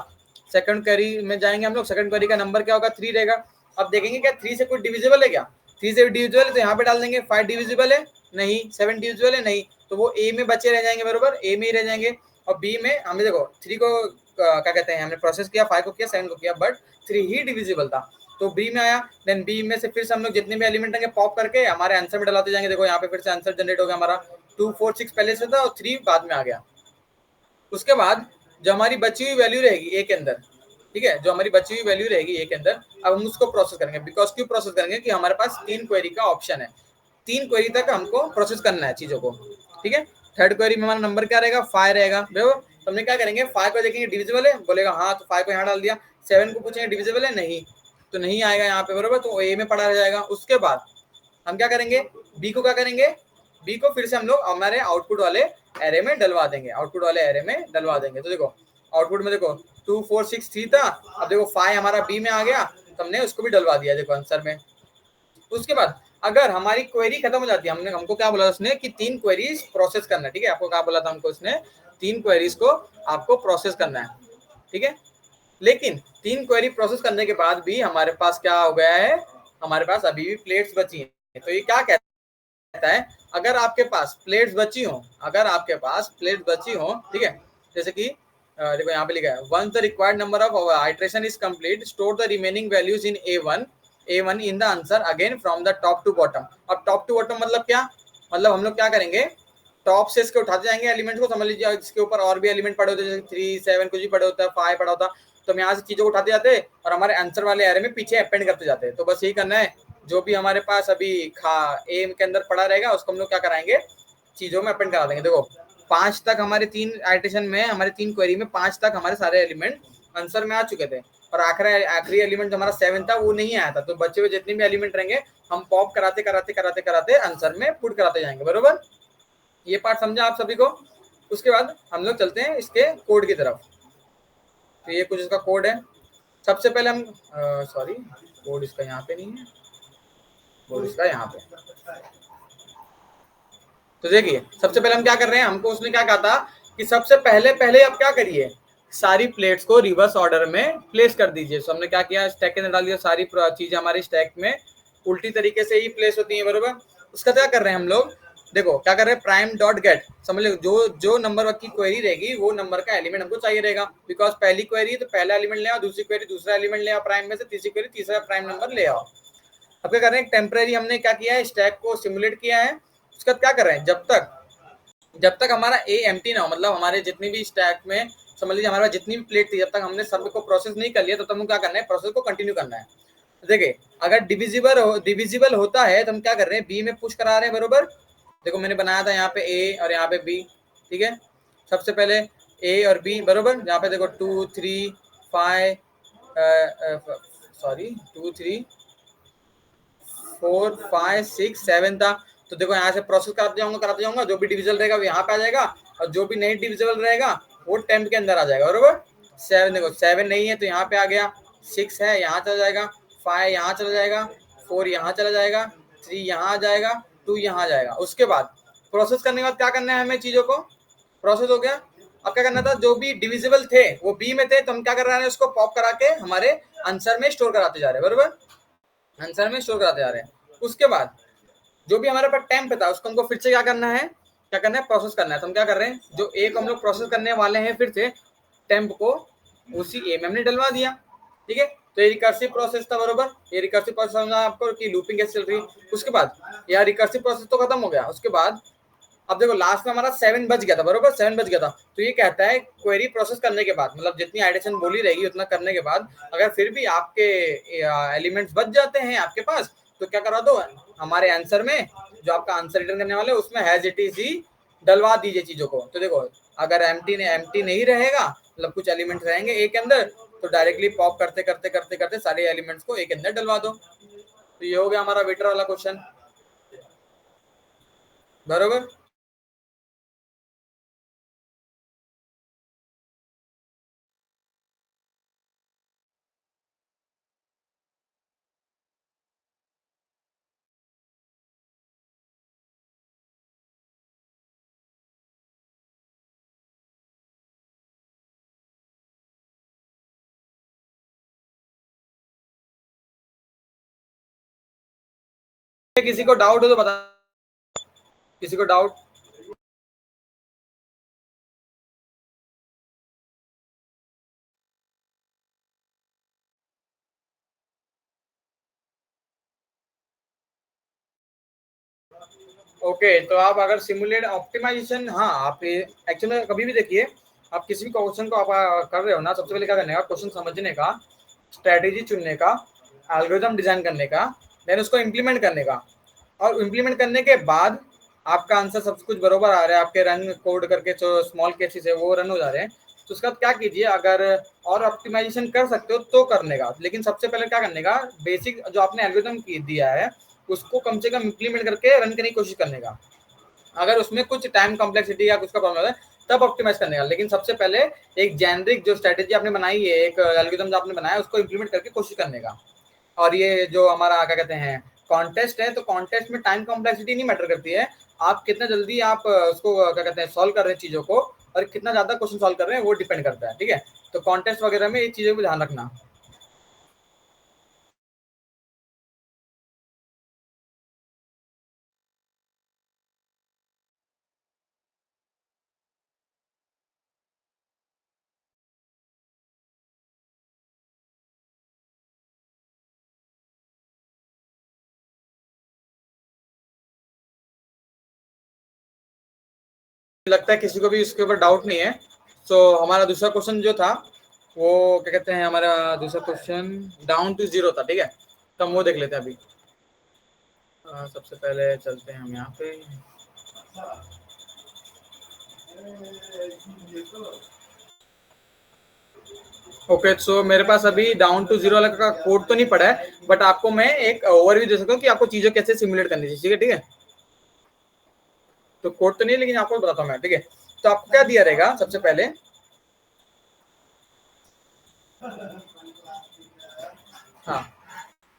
सेकंड क्वेरी में जाएंगे हम लोग, सेकंड क्वेरी का नंबर क्या होगा, 3 रहेगा। अब देखेंगे क्या 3 से कोई डिविजिबल है क्या, 3 से डिविजिबल है तो यहाँ पे डाल देंगे। 5 डिविजिबल है नहीं, 7 डिविजिबल है नहीं, तो वो ए में बचे रह जाएंगे बरोबर, ए में ही रह जाएंगे। और बी में हमने देखो 3 को क्या कहते हैं, हमने प्रोसेस किया, 5 को किया, 7 को किया, बट 3 ही डिविजिबल था, तो बी में आया। देन बी में से फिर से हम लोग जितने भी एलिमेंट रहेंगे पॉप करके हमारे आंसर में डलाते जाएंगे। देखो यहाँ पे फिर से आंसर जनरेट हो गया हमारा, 2 4 6 पहले से था और 3 बाद में आ गया। उसके बाद जो हमारी बची हुई वैल्यू रहेगी ए के अंदर, ठीक है, जो हमारी बची हुई वैल्यू रहेगी ए के अंदर, अब हम उसको प्रोसेस करेंगे। बिकॉज क्यों प्रोसेस करेंगे कि हमारे पास 3 क्वेरी का ऑप्शन है, 3 क्वेरी तक हमको प्रोसेस करना है चीजों को। ठीक है, थर्ड क्वेरी में हमारा नंबर क्या रहेगा, 5 रहेगा। देखो तो हमने क्या करेंगे, 5 को देखेंगे डिविजिबल है, बोलेगा हाँ, तो 5 को यहाँ डाल दिया। 7 को पूछेंगे डिविजिबल है, नहीं, तो नहीं आएगा यहाँ पे बरोबर, तो ए में पड़ा रह जाएगा। उसके बाद हम क्या करेंगे, बी को क्या करेंगे, बी को फिर से हम लोग हमारे आउटपुट वाले एरे में डलवा देंगे, आउटपुट वाले एरे में डलवा देंगे। तो देखो आउटपुट में देखो 2 4 6 3 था, अब देखो 5 हमारा बी में आ गया, तो हमने उसको भी डलवा दिया देखो आंसर में। उसके बाद अगर हमारी क्वेरी खत्म हो जाती है, हमने हमको क्या बोला उसने कि 3 क्वेरीज प्रोसेस करना है। ठीक है, आपको क्या बोला था हमको उसने, 3 क्वेरीज को आपको प्रोसेस करना है। ठीक है, लेकिन 3 क्वेरी प्रोसेस करने के बाद भी हमारे पास क्या हो गया है, हमारे पास अभी भी प्लेट्स बची हैं। तो ये क्या कहता है, अगर आपके पास प्लेट्स बची हो, अगर आपके पास प्लेट्स बची हो, ठीक है, जैसे कि देखो यहाँ पे लिखा है, once the required number of iteration is complete, store the remaining values in A1 in the answer again from the top to bottom. अब टॉप टू बॉटम मतलब क्या, मतलब हम लोग क्या करेंगे, टॉप से इसके उठाते जाएंगे एलिमेंट को, समझ लीजिए इसके ऊपर और भी एलिमेंट पड़े होते हैं, 3 7 कुछ भी पड़े होता है, 5 पड़ा होता, तो हम यहाँ से चीजों को उठाते जाते हैं और हमारे आंसर वाले एरे में पीछे अपेंड करते जाते हैं। तो बस यही करना है, जो भी हमारे पास अभी ए के अंदर पड़ा रहेगा उसको हम लोग क्या कराएंगे, चीजों में अपेंड करा देंगे। देखो 5 तक हमारे 3 आइटरेशन में, हमारे 3 क्वेरी में 5 तक हमारे सारे एलिमेंट आंसर में आ चुके थे, और आखिरी एलिमेंट हमारा 7 था वो नहीं आया था। तो बचे हुए जितने भी एलिमेंट रहेंगे हम पॉप कराते कराते कराते कराते आंसर में पुट कराते जाएंगे बरोबर। ये पार्ट समझा आप सभी को। उसके बाद हम लोग चलते हैं इसके कोड की तरफ। तो ये कुछ इसका कोड है। सबसे पहले हम सॉरी, कोड इसका यहाँ पे नहीं है, कोड इसका यहाँ पे। तो देखिए सबसे पहले हम क्या कर रहे हैं, हमको उसने क्या कहा था कि सबसे पहले आप क्या करिए, सारी प्लेट्स को रिवर्स ऑर्डर में प्लेस कर दीजिए। तो हमने क्या किया, स्टैक के अंदर डाल दिया, सारी चीजें हमारी स्टैक में उल्टी तरीके से ही प्लेस होती है बरोबर। उसका क्या कर रहे हैं हम लोग, देखो क्या कर रहे हैं, प्राइम डॉट गेट, समझ लो जो नंबर की क्वेरी रहेगी वो नंबर का एलिमेंट हमको चाहिए रहेगा। बिकॉज पहली क्वेरी तो पहला एलिमेंट ले आओ, दूसरी क्वेरी दूसरा एलिमेंट ले आओ प्राइम में से, तीसरी क्वेरी तीसरा प्राइम नंबर ले आओ। अब क्या कर रहे हैं, टेम्परेरी हमने क्या किया है, स्टैक को सिमुलेट किया है। उसका क्या कर रहे हैं, जब तक हमारा ए एम्प्टी ना हो, मतलब हमारे जितनी भी स्टैक में समझ लीजिए हमारे पास जितनी भी प्लेट थी, जब तक हमने सब को प्रोसेस नहीं कर लिया तब तक हमको क्या करना है, प्रोसेस को कंटिन्यू करना है। देखिए अगर डिविजिबल होता है तो हम क्या कर रहे हैं, बी में पुश करा रहे हैं बरोबर। देखो मैंने बनाया था यहाँ पे ए और यहाँ पे बी, ठीक है, सबसे पहले ए और बी बरोबर। यहाँ पे देखो 2 3 5 सॉरी 2 3 4 5 6 7 था। तो देखो यहाँ से प्रोसेस कराते जाऊंगा, जो भी डिविजिबल रहेगा वो यहाँ पे आ जाएगा, और जो भी नहीं डिविजिबल रहेगा वो टेम्प के अंदर आ जाएगा बरोबर। 7 देखो 7 नहीं है तो यहाँ पे आ गया, 6 है यहाँ चला जाएगा, 5 यहाँ चला जाएगा, 4 यहाँ चला जाएगा, 3 यहाँ आ जाएगा, 2 यहाँ आ जाएगा। उसके बाद प्रोसेस करने के बाद क्या करना है हमें, चीजों को प्रोसेस हो गया। अब क्या करना था, जो भी डिविजिबल थे वो बी में थे, तो हम क्या कर रहे हैं, उसको पॉप करा के हमारे आंसर में स्टोर कराते जा रहे हैं बरोबर, आंसर में स्टोर कराते जा रहे हैं। उसके बाद जो भी हमारे पास टेम्प था उसको हमको फिर से क्या करना है, प्रोसेस करना है। तो हम क्या कर रहे हैं, जो एक हम लोग प्रोसेस करने वाले हैं फिर से टेम्प को उसी ए में हमने डलवा दिया, ठीक है। तो ये रिकर्सिव प्रोसेस था बरोबर, ये रिकर्सिव प्रोसेस समझा आपको कि लूपिंग कैसे चल रही है। उसके बाद यार रिकर्सिव प्रोसेस तो खत्म हो गया। उसके बाद अब देखो लास्ट में हमारा 7 बच गया था, बरोबर 7 बच गया था, तो ये कहता है क्वेरी प्रोसेस करने के बाद, मतलब जितनी एडिशन बोली रहेगी उतना करने के बाद अगर फिर भी आपके एलिमेंट्स बच जाते हैं आपके पास, तो क्या करा दो, हमारे आंसर में जो आपका आंसर रिटर्न करने वाले उसमें हैज इट इज ही डलवा दीजिए चीजों को। तो देखो अगर एम्प्टी नहीं रहेगा, मतलब कुछ एलिमेंट्स रहेंगे ए के अंदर, तो डायरेक्टली पॉप करते करते करते करते सारे एलिमेंट्स को ए के अंदर डलवा दो। तो ये हो गया हमारा वेटर वाला क्वेश्चन, बरोबर। किसी को डाउट हो तो बता, किसी को डाउट? ओके, तो आप अगर सिमुलेट ऑप्टिमाइजेशन, हाँ आप एक्चुअली कभी भी देखिए, आप किसी भी क्वेश्चन को आप कर रहे हो ना, सबसे पहले क्या करने का, क्वेश्चन समझने का, स्ट्रेटेजी चुनने का, एल्गोरिथम डिजाइन करने का, देन उसको इम्प्लीमेंट करने का, और इम्प्लीमेंट करने के बाद आपका आंसर सब कुछ बरोबर आ रहा है, आपके रन कोड करके जो स्मॉल केसेस है वो रन हो जा रहे हैं, तो उसका क्या कीजिए, अगर और ऑप्टिमाइजेशन कर सकते हो तो करने का, लेकिन सबसे पहले क्या करने का, बेसिक जो आपने एल्गोरिथम दिया है उसको कम से कम इम्प्लीमेंट करके रन करने की कोशिश करने का। अगर उसमें कुछ टाइम कॉम्प्लेक्सिटी या कुछ का प्रॉब्लम है तब ऑप्टिमाइज करने का, लेकिन सबसे पहले एक जेनरिक जो स्ट्रेटेजी आपने बनाई है, एक एल्गोरिथम जो आपने बनाया उसको इम्प्लीमेंट करके कोशिश करने का। और ये जो हमारा क्या कहते हैं कॉन्टेस्ट है, तो कॉन्टेस्ट में टाइम कॉम्प्लेक्सिटी नहीं मैटर करती है, आप कितना जल्दी आप उसको क्या कहते हैं सॉल्व कर रहे हैं चीजों को, और कितना ज्यादा क्वेश्चन सॉल्व कर रहे हैं वो डिपेंड करता है, ठीक है। तो कॉन्टेस्ट वगैरह में ये चीजों को ध्यान रखना। लगता है किसी को भी इसके ऊपर डाउट नहीं है। तो हमारा दूसरा क्वेश्चन जो था वो क्या कहते हैं, हमारा दूसरा क्वेश्चन डाउन टू जीरो था, ठीक है, तो हम वो देख लेते हैं अभी। सबसे पहले चलते हैं हम यहाँ पे। ओके, सो मेरे पास अभी डाउन टू जीरो वाला का कोड तो नहीं पड़ा है, बट आपको मैं एक ओवरव्यू दे सकता हूँ कि आपको चीजों कैसे सिमुलेट करनी चाहिए, ठीक है। तो कोड तो नहीं, लेकिन आपको बताता हूँ मैं, ठीक है। तो आपको क्या दिया रहेगा सबसे पहले, हाँ,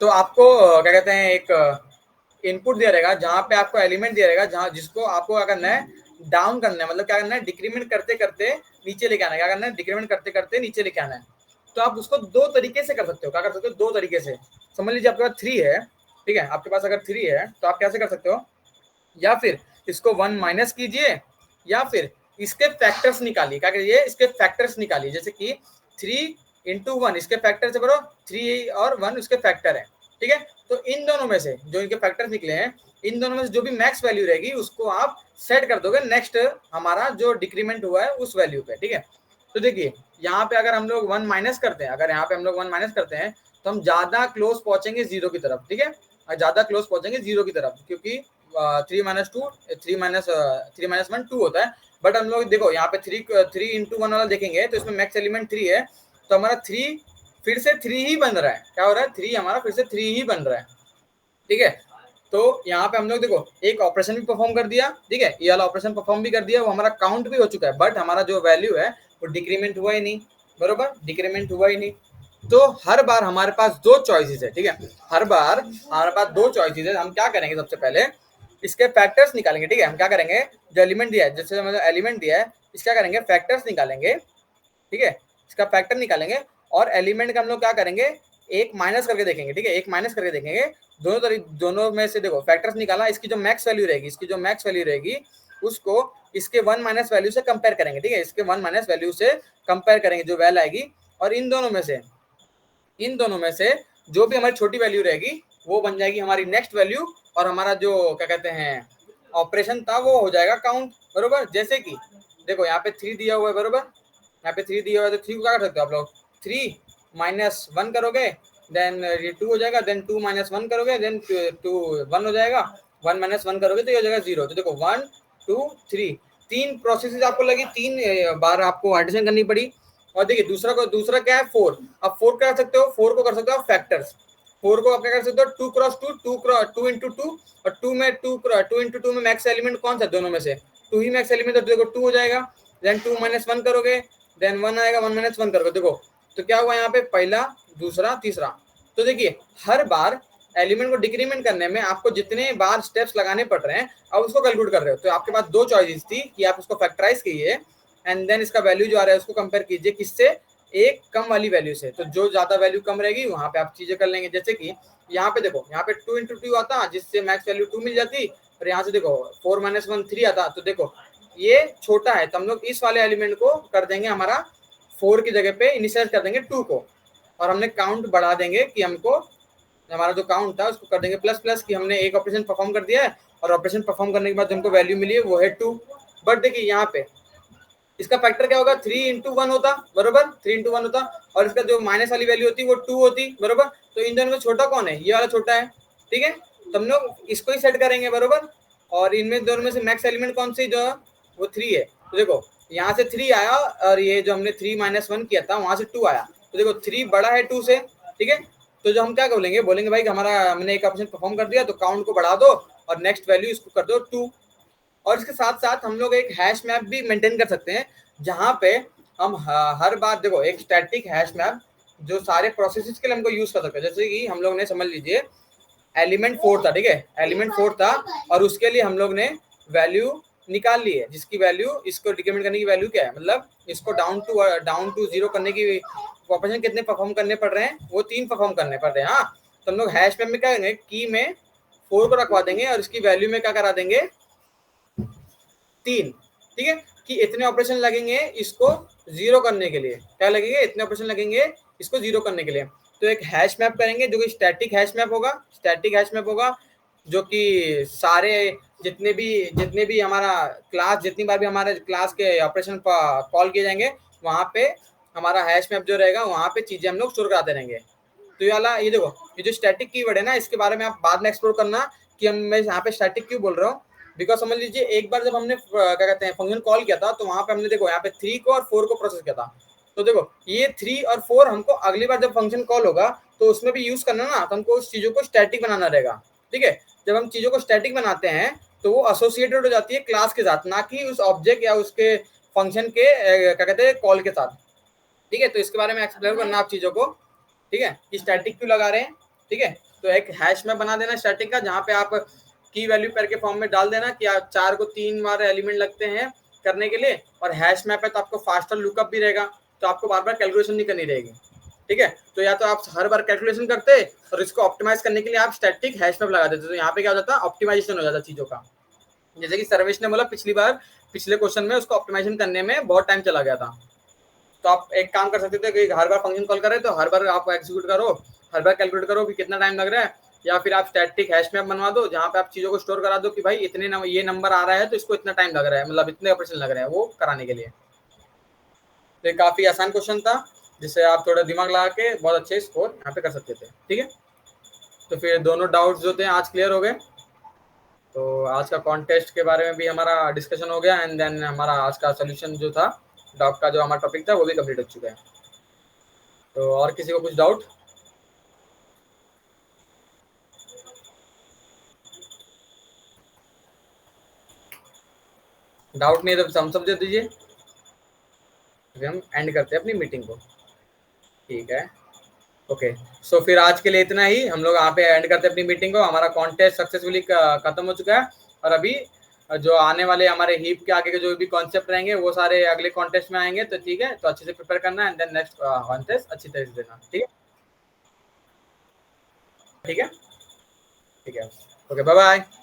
तो आपको क्या कहते हैं एक इनपुट दिया रहेगा जहां पे आपको एलिमेंट दिया रहेगा, जहां जिसको आपको क्या करना है, डाउन करना है, मतलब क्या करना है, डिक्रीमेंट करते करते नीचे लेके आना है, क्या करना है, डिक्रीमेंट करते करते नीचे लेके आना है। तो आप उसको दो तरीके से कर सकते हो, क्या कर सकते हो, दो तरीके से। समझ लीजिए आपके पास 3 है, ठीक है, आपके पास अगर 3 है तो आप कैसे कर सकते हो, या फिर इसको 1 माइनस कीजिए, या फिर इसके फैक्टर्स निकालिए, क्या करिए, इसके फैक्टर्स निकालिए, जैसे कि 3 इंटू 1 इसके फैक्टर से करो, 3 और 1 उसके फैक्टर है, ठीक है। तो इन दोनों में से जो इनके फैक्टर्स निकले हैं, इन दोनों में से जो भी मैक्स वैल्यू रहेगी उसको आप सेट कर दोगे नेक्स्ट हमारा जो डिक्रीमेंट हुआ है उस वैल्यू पे, ठीक है। तो देखिए यहाँ पे अगर हम लोग 1 माइनस करते हैं, अगर यहाँ पे हम लोग 1 माइनस करते हैं तो हम ज्यादा क्लोज पहुंचेंगे जीरो की तरफ, ठीक है, ज्यादा क्लोज पहुंचेंगे जीरो की तरफ, क्योंकि 3 माइनस 2 3 माइनस 1 2 होता है। बट हम लोग देखो यहाँ पे 3 इंटू 1 वाला देखेंगे तो इसमें मैक्स एलिमेंट 3 है, तो हमारा 3 फिर से 3 ही बन रहा है, क्या हो रहा है, 3 हमारा फिर से 3 ही बन रहा है, ठीक है। तो यहाँ पे हम लोग देखो एक ऑपरेशन भी परफॉर्म कर दिया, ठीक है, ये वाला ऑपरेशन परफॉर्म भी कर दिया, वो हमारा काउंट भी हो चुका है, बट हमारा जो वैल्यू है वो डिक्रीमेंट हुआ ही नहीं, बरोबर, डिक्रीमेंट हुआ ही नहीं। तो हर बार हमारे पास दो चॉइसेस है, ठीक है, हर बार हमारे पास दो चॉइसेस है। हम क्या करेंगे, सबसे पहले इसके फैक्टर्स निकालेंगे, ठीक है, हम क्या करेंगे, जो एलिमेंट दिया है, जैसे हमें एलिमेंट दिया है इसका करेंगे फैक्टर्स निकालेंगे, ठीक है, इसका फैक्टर निकालेंगे, और एलिमेंट का हम लोग क्या करेंगे, एक माइनस करके देखेंगे, ठीक है, एक माइनस करके देखेंगे, दोनों में से देखो फैक्टर्स निकाला, इसकी जो मैक्स वैल्यू रहेगी, इसकी जो मैक्स वैल्यू रहेगी उसको इसके 1 माइनस वैल्यू से कंपेयर करेंगे, ठीक है, इसके 1 माइनस वैल्यू से कंपेयर करेंगे जो वैल्यू आएगी, और इन दोनों में से जो भी हमारी छोटी वैल्यू रहेगी वो बन जाएगी हमारी नेक्स्ट वैल्यू, और हमारा जो क्या कहते हैं ऑपरेशन था वो हो जाएगा काउंट, बरोबर। जैसे कि देखो यहाँ पे 3 दिया हुआ है, बरोबर, यहाँ पे 3 दिया हुआ है, तो 3 को क्या कर सकते हो आप लोग, 3 माइनस 1 करोगे, देन ये 2 हो जाएगा, देन 2 माइनस 1 करोगे, देन 2 1 हो जाएगा, 1 माइनस 1 करोगे तो ये हो जाएगा 0। तो देखो 1 2 3 तीन प्रोसेस आपको लगी, 3 बार आपको एडिशन करनी पड़ी। और देखिए दूसरा क्या है, 4। अब 4 क्या कर सकते हो, 4 को कर सकते हो फैक्टर्स। 4 को आप क्या कर सकते हो, 2 क्रॉस 2 इंटू 2, और 2 इंटू 2 में मैक्स एलिमेंट कौन सा, दोनों में से 2 ही मैक्स एलिमेंट, तो देखो 2 हो जाएगा, देन 2 माइनस 1 करोगे, देन 1 आएगा, 1 माइनस 1 करोगे। देखो तो क्या हुआ यहाँ पे, पहला, दूसरा, तीसरा। तो देखिए हर बार एलिमेंट को डिक्रीमेंट करने में आपको जितने बार स्टेप्स लगाने पड़ रहे हैं, अब उसको कैलकुलेट कर रहे हो। तो आपके पास 2 चॉइसेस थी कि आप उसको फैक्टराइज कीजिए एंड देन इसका वैल्यू जो आ रहा है उसको कंपेयर कीजिए किससे, एक कम वाली वैल्यू से। तो जो ज्यादा वैल्यू कम रहेगी वहां पे आप चीजें कर लेंगे। जैसे कि यहाँ पे देखो, यहाँ पे 2 इंटू 2 आता जिससे मैक्स वैल्यू 2 मिल जाती, और यहाँ से देखो 4 माइनस 1 3 आता। तो देखो ये छोटा है तो हम लोग इस वाले एलिमेंट को कर देंगे, हमारा 4 की जगह पे इनिशियलाइज कर देंगे 2 को, और हमने काउंट बढ़ा देंगे कि हमको हमारा जो काउंट था उसको कर देंगे प्लस प्लस, कि हमने एक ऑपरेशन परफॉर्म कर दिया है, और ऑपरेशन परफॉर्म करने के बाद हमको वैल्यू मिली है वो है 2। बट देखिए यहाँ पे इसका फैक्टर क्या होगा, 3 इंटू 1 होता, बरोबर, 3 इंटू 1 होता, और इसका जो माइनस वाली वैल्यू होती वो 2 होती, बरोबर। तो इन दोनों में छोटा कौन है, ये वाला छोटा है, ठीक है। तो हम लोग इसको ही सेट करेंगे, बरोबर। और इनमें दोनों में से मैक्स एलिमेंट कौन सी जो है वो 3 है। तो देखो यहाँ से 3 आया, और ये जो हमने 3 माइनस 1 किया था वहां से 2 आया। तो देखो 3 बड़ा है 2 से, ठीक है। तो जो हम क्या बोलेंगे, भाई हमारा हमने एक ऑप्शन परफॉर्म कर दिया, तो काउंट को बढ़ा दो और नेक्स्ट वैल्यू इसको कर दो 2। और इसके साथ साथ हम लोग एक हैश मैप भी मेंटेन कर सकते हैं, जहां पे हम हर बार देखो एक स्टैटिक हैश मैप जो सारे प्रोसेसेस के लिए हमको यूज कर सकते हैं। जैसे कि हम लोग ने समझ लीजिए एलिमेंट 4 था, ठीक है, एलिमेंट 4 था, और उसके लिए हम लोग ने वैल्यू निकाल ली है, जिसकी वैल्यू इसको डिक्रीमेंट करने की वैल्यू क्या है, मतलब इसको डाउन टू 0 करने की ऑपरेशन कितने परफॉर्म करने पड़ रहे हैं, वो 3 परफॉर्म करने पड़ रहे हैं। हाँ, तो हम लोग हैश मैप में क्या करेंगे, की में 4 को रखवा देंगे और इसकी वैल्यू में क्या करा देंगे, 3, ठीक है। कि इतने ऑपरेशन लगेंगे इसको 0 करने के लिए, क्या लगेंगे, इतने ऑपरेशन लगेंगे इसको 0 करने के लिए। तो एक हैश मैप करेंगे जो कि स्टैटिक हैश मैप होगा, स्टैटिक हैश मैप होगा जो कि सारे जितने भी हमारा क्लास, जितनी बार भी हमारे क्लास के ऑपरेशन कॉल किए जाएंगे वहां पे हमारा हैश मैप जो रहेगा वहां पे चीजें हम लोग स्टोर कराते रहेंगे। तो ये वाला, ये देखो ये जो स्टैटिक कीवर्ड है ना, इसके बारे में आप बाद में एक्सप्लोर करना कि मैं यहाँ पे स्टैटिक क्यों बोल रहा हूँ। बिकॉज समझ लीजिए एक बार जब हमने क्या कहते हैं फंक्शन कॉल किया था, तो वहां पे हमने देखो यहाँ पे 3 को और 4 को प्रोसेस किया था। तो देखो ये 3 और 4 हमको अगली बार जब फंक्शन कॉल होगा तो उसमें भी यूज करना ना, तो हमको उस चीजों को स्टैटिक बनाना रहेगा, ठीक है। जब हम चीजों को स्टैटिक बनाते हैं तो वो एसोसिएटेड हो जाती है क्लास के साथ, ना कि उस ऑब्जेक्ट या उसके फंक्शन के क्या कहते हैं कॉल के साथ, ठीक है। तो इसके बारे में एक्सप्लेन करना आप चीजों को, ठीक है, कि स्टैटिक क्यों लगा रहे हैं, ठीक है। तो एक हैश मैप बना देना स्टैटिक का, जहाँ पे आप की वैल्यू पेयर के फॉर्म में डाल देना कि 4 को 3 बार एलिमेंट लगते हैं करने के लिए, और हैश मैप है तो आपको फास्टर लुकअप भी रहेगा, तो आपको बार बार कैलकुलेशन नहीं करनी रहेगी, ठीक है। तो या तो आप हर बार कैलकुलेशन करते और इसको ऑप्टिमाइज करने के लिए आप स्टैटिक हैश मैप लगा देते, तो यहाँ पे क्या हो जाता है, ऑप्टिमाइजेशन हो जाता चीजों का। जैसे कि सर्वेश ने बोला पिछले क्वेश्चन में उसको ऑप्टिमाइजेशन करने में बहुत टाइम चला गया था। तो आप एक काम कर सकते थे कि हर बार फंक्शन कॉल करें तो हर बार आप एग्जीक्यूट करो, हर बार कैलकुलेट करो कि कितना टाइम लग रहा है, या फिर आप स्टैटिक हैश मैप बनवा दो जहाँ पे आप चीजों को स्टोर करा दो कि भाई इतने ये नंबर आ रहा है तो इसको इतना टाइम लग रहा है, मतलब इतने ऑपरेशन लग रहे हैं वो कराने के लिए। तो ये काफी आसान क्वेश्चन था जिससे आप थोड़ा दिमाग लगा के बहुत अच्छे स्कोर यहाँ पे कर सकते थे, ठीक है। तो फिर दोनों डाउट्स जो थे आज क्लियर हो गए। तो आज का कॉन्टेस्ट के बारे में भी हमारा डिस्कशन हो गया, एंड देन हमारा आज का सोल्यूशन जो था डाउट का जो हमारा टॉपिक था वो भी कंप्लीट हो चुका है। तो और किसी को कुछ डाउट? डाउट नहीं है तो हम समझ दीजिए, हम एंड करते हैं अपनी मीटिंग को, ठीक है। ओके, सो फिर आज के लिए इतना ही, हम लोग यहाँ पे एंड करते हैं अपनी मीटिंग को। हमारा कॉन्टेस्ट सक्सेसफुली खत्म हो चुका है, और अभी जो आने वाले हमारे हीप के आगे के जो भी कॉन्सेप्ट रहेंगे वो सारे अगले कॉन्टेस्ट में आएंगे। तो ठीक है, तो अच्छे से प्रिपेयर करना एंड देन नेक्स्ट कॉन्टेस्ट अच्छी तरह से देना, ठीक है, ठीक है, ठीक है। Okay, bye bye.